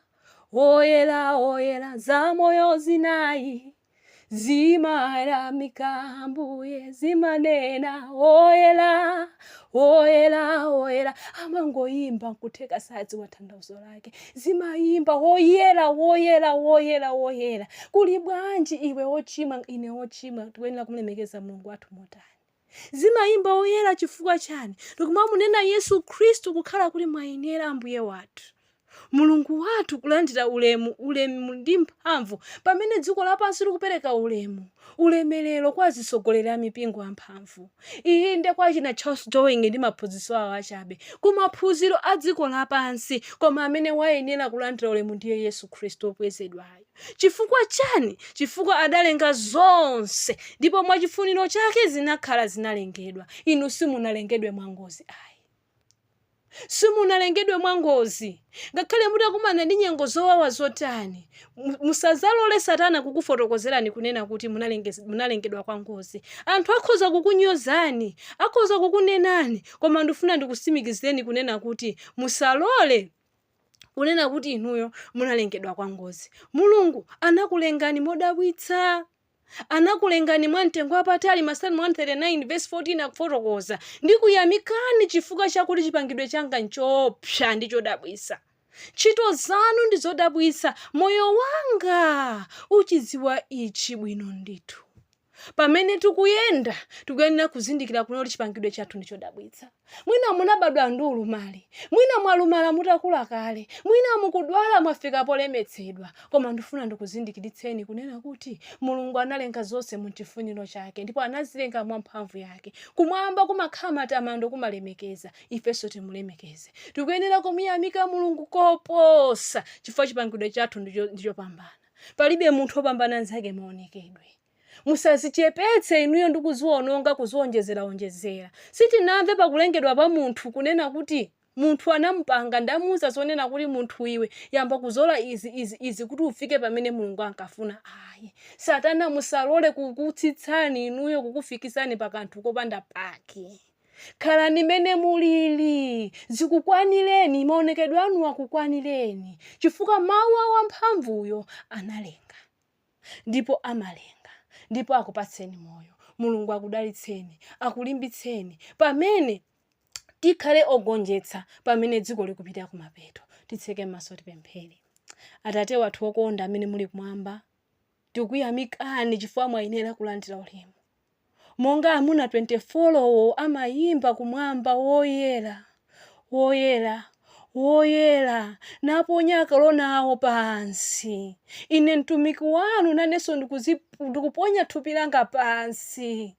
oyera oyera, za moyo zinayi zimayamika Ambuye, zimanena oyera oyera oyera. Amangoyimba kutheka sadzi wa tanthauzo lake, zimayimba oyera oyera oyera oyera. Kuli bwanji iwe wochimwa ine wochimwa tikuyenera kumulemekeza Mulungu wathu motani? Zimayimba oyera chifukwa chani? Tikumamunena Yesu Khristu kukhala kuti mwayenera Ambuye wathu. mulungu wathu kulandira ulemu ndi mphamvu pamene dziko lapansi likupereka ulemerero kwa atsogoleri a mipingo amphamvu. Iyi ndi kwa china Charles Darwin ndi maphunziro awo achabe ku maphunziro a dziko lapansi, koma amene wayenera kulandira ulemu ndiye Yesu Khristu wokwezedwayo. Chifukwa chani? Chifukwa adalenga zonse ndipo mwa chifuniro chake zinakhala zinalengedwa. Inu simunalengedwe mwangozi ayi, simunalengedwe mwangozi. Ngakhale mutakumana ndi nyengo zowawa zotani, musazalole Satana kukufotokozerani kunena kuti munalengedwa kwa ngozi. Anthu akhoza kukunyozani, akhoza kukunenani, koma ndifuna ndikusimikizeni kunena kuti musalole kunena kuti inuyo munalengedwa kwa ngozi. Mulungu anakulengani modabwitsa, anakulengani mwamtengo wapatali. Masalimo 139 verse 14 akufotokoza, ndikuyamikani chifukwa chakuti chipangidwe changa nchopsa ndi chodabwitsa, ntchito zanu ndi zodabwitsa, moyo wanga uchidziwa ichi bwino ndithu. Pamene tikuyenda tikuyenera kuzindikira kuti chipangidwe chathu ndi chodabwitsa. Mwina munabadwa ndi ulumali, mwina mwalumala mutakula kale, mwina mukudwala mwafika polemetsedwa, koma ndifuna ndikuzindikiritseni kunena kuti Mulungu analenga zonse mu chifuniro chake ndipo anazilenga mwa mphamvu yake. Kumwamba kumakhala matamando, kumalemekeza, ifenso timulemekeze. Tikuyenera kumuyamika Mulungu koposa chifukwa chipangidwe chathu ndichopambana. Palibe munthu wopambana nzake maonekedwe. Musazichepetse inuyo ndikuziwononga kuziwonjezera. Sitinamve pakulengedwa pa munthu kunena kuti munthu anampanga ndamuza zonena kuti munthu iwe yamba kuzola izi kuti ufike pamene Mulungu ankafuna. Ayi, Satana musalole kukutsitsani inuyo kukufikisani pakanthu kopanda pake. Khalani mene mulili, zikukwanireni, maonekedwe anu akukwanireni, chifukwa mawu amphamvuyo analenga ndipo amalenga ndipo akupatseni moyo. Mulungu akudalitseni, akulimbitseni pamene tikhale ogonjetsa pamene dziko likupita kumapeto. Titseke maso tipemphere. Atate wathu wokonda amene muli kumwamba, tikuyamikani chifukwa mwayenera kulandira ulemu. Monga amuna 24 amayimba kumwamba, woyera, woyera, woyera, naponya akalona awo pansi. Ine mtumiki wanu nanenso ndikuponya thupi langa pansi,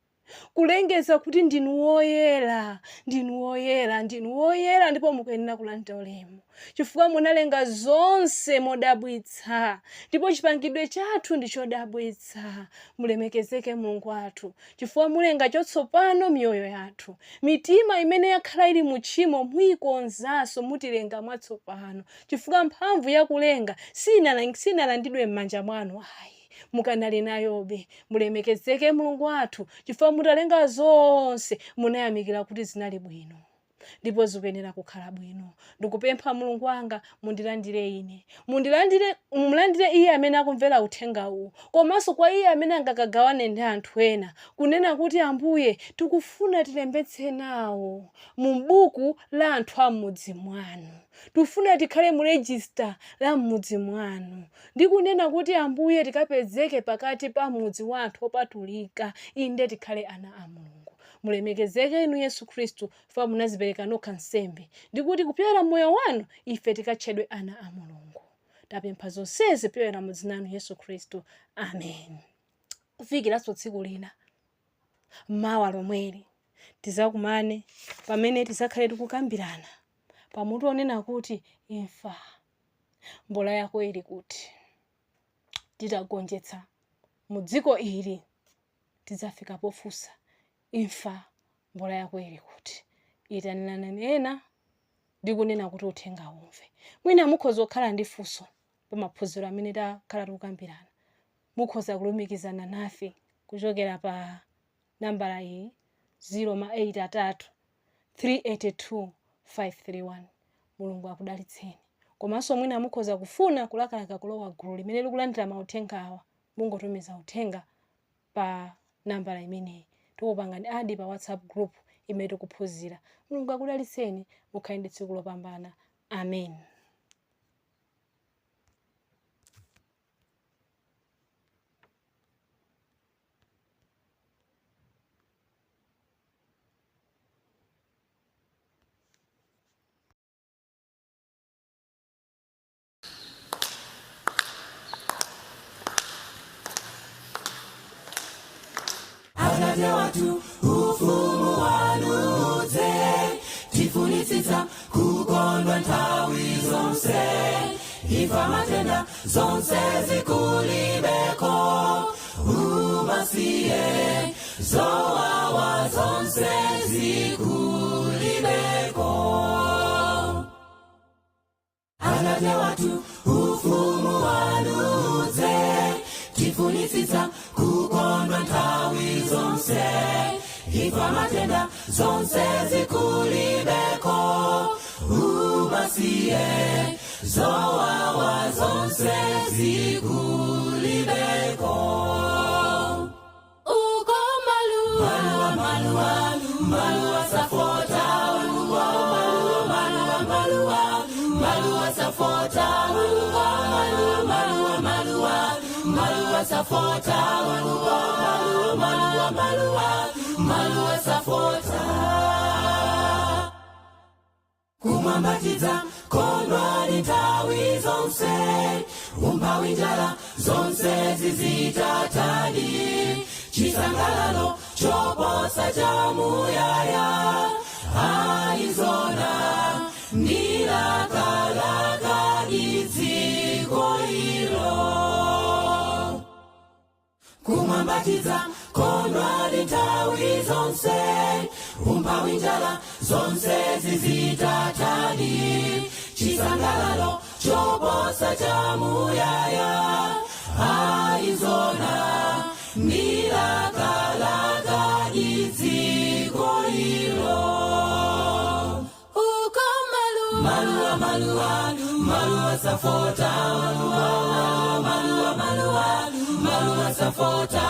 kulengeza kuti ndinu woyera, ndinu woyera, ndinu woyera, ndipo mukuyenera kulandira ulemu chifukwa munalenga zonse modabwitsa, ndipo chipangidwe chathu ndi chodabwitsa. Mulemekezeke Mulungu wathu chifukwa mulenga chotsopano miyoyo yathu. Mitima imene yakhala ili muchimo muyikonzanso, mutilenga mwatsopano chifukwa mphamvu yakulenga sinalandidwe m'manja mwanu ayi, mukanali nayobe. Mulemekezeke Mulungu wathu chifukwa mutalenga zonse munayamikira kuti zinali bwino ndipo zikuyenera kukhala bwino. Ndikupempha Mulungu wanga mundilandire ine, mulandire iye amene akumvera uthenga uwu, komanso kwa iye amene angakagawane ndi anthu ena kunena kuti Ambuye tikufuna tilembetse nawo mu buku la anthu a m'mudzi mwanu, tufuna tikhale mu register la m'mudzi mwanu, ndikunena kuti Ambuye tikapezeke pakati pa mudzi wa anthu opatulika, inde tikhale ana a Mulungu. Mulemekezeke inu Yesu Khristu fa munazipereka nokha nsembe, ndikuti kupyera moyo wanu ife tikatchedwe ana a Mulungu. Tapempha zonsezi pyera mu dzina lanu Yesu Khristu, amen. Kufikiranso tsiku lina mawa lomweli tizakumane pamene tizakhale tikukambirana pamutu onena kuti imfa mbola yako ili kuti. Titagonjetsa mu dziko ili tizafika pofunsa imfa mbola yako ili kuti. Itanirani ena ndikunena kuti uthenga umve. Mwina mukhoza kukhala ndi funso pa maphunziro amene takhala tikukambirana, mukhoza kulumikizana nafe kuchokera pa nambala iyi 083 382 531. Mulungu akudalitseni. Komanso mwina mukhoza kufuna kulakalaka kulowa gulu limene likulandira mauthenga awa, mungotumiza uthenga pa nambala imeneyi, tikupangani adi pa WhatsApp group imene tikuphunzira. Mulungu akudalitseni, mukhale ndi tsiku lopambana. Amen. Atate watu ufumu wanudze tifunitsitsa kukondwa nthawi zonse ifa matenda zonse zikulibeko umasiye zowawa zonse zikulibeko. Atate watu ufumu wanudze tifunitsitsa kukondwa nthawi zonse ifa matenda zonse zikulibeko umasiye zowawa zonse zikulibeko. Uko maluwa safota maluwa safota maluwa safota maluwa safota kumwambatidza kondwani nthawi zonse umphawi njala zonse zizitatadi chisangalalo choposa chamuyaya aizona ndilakalaka dziko ilo kumwambatidza kondwani nthawi zonse umphawi njala zonse zizitatadi chisangalalo choposa chamuyaya aizona ndilakalaka dziko ilo uko maluwa safota maluwa safota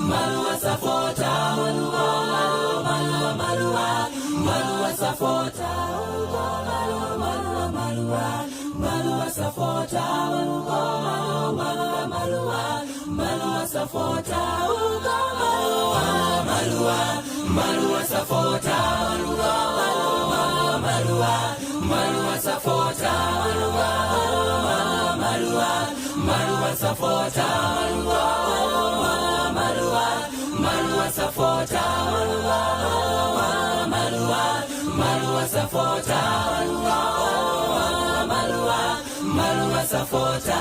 maluwa safota maluwa safota maluwa safota maluwa safota maluwa safota maluwa safota maluwa safota maluwa safota maluwa safota maluwa safota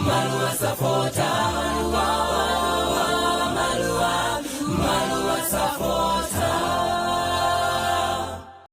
maluwa safota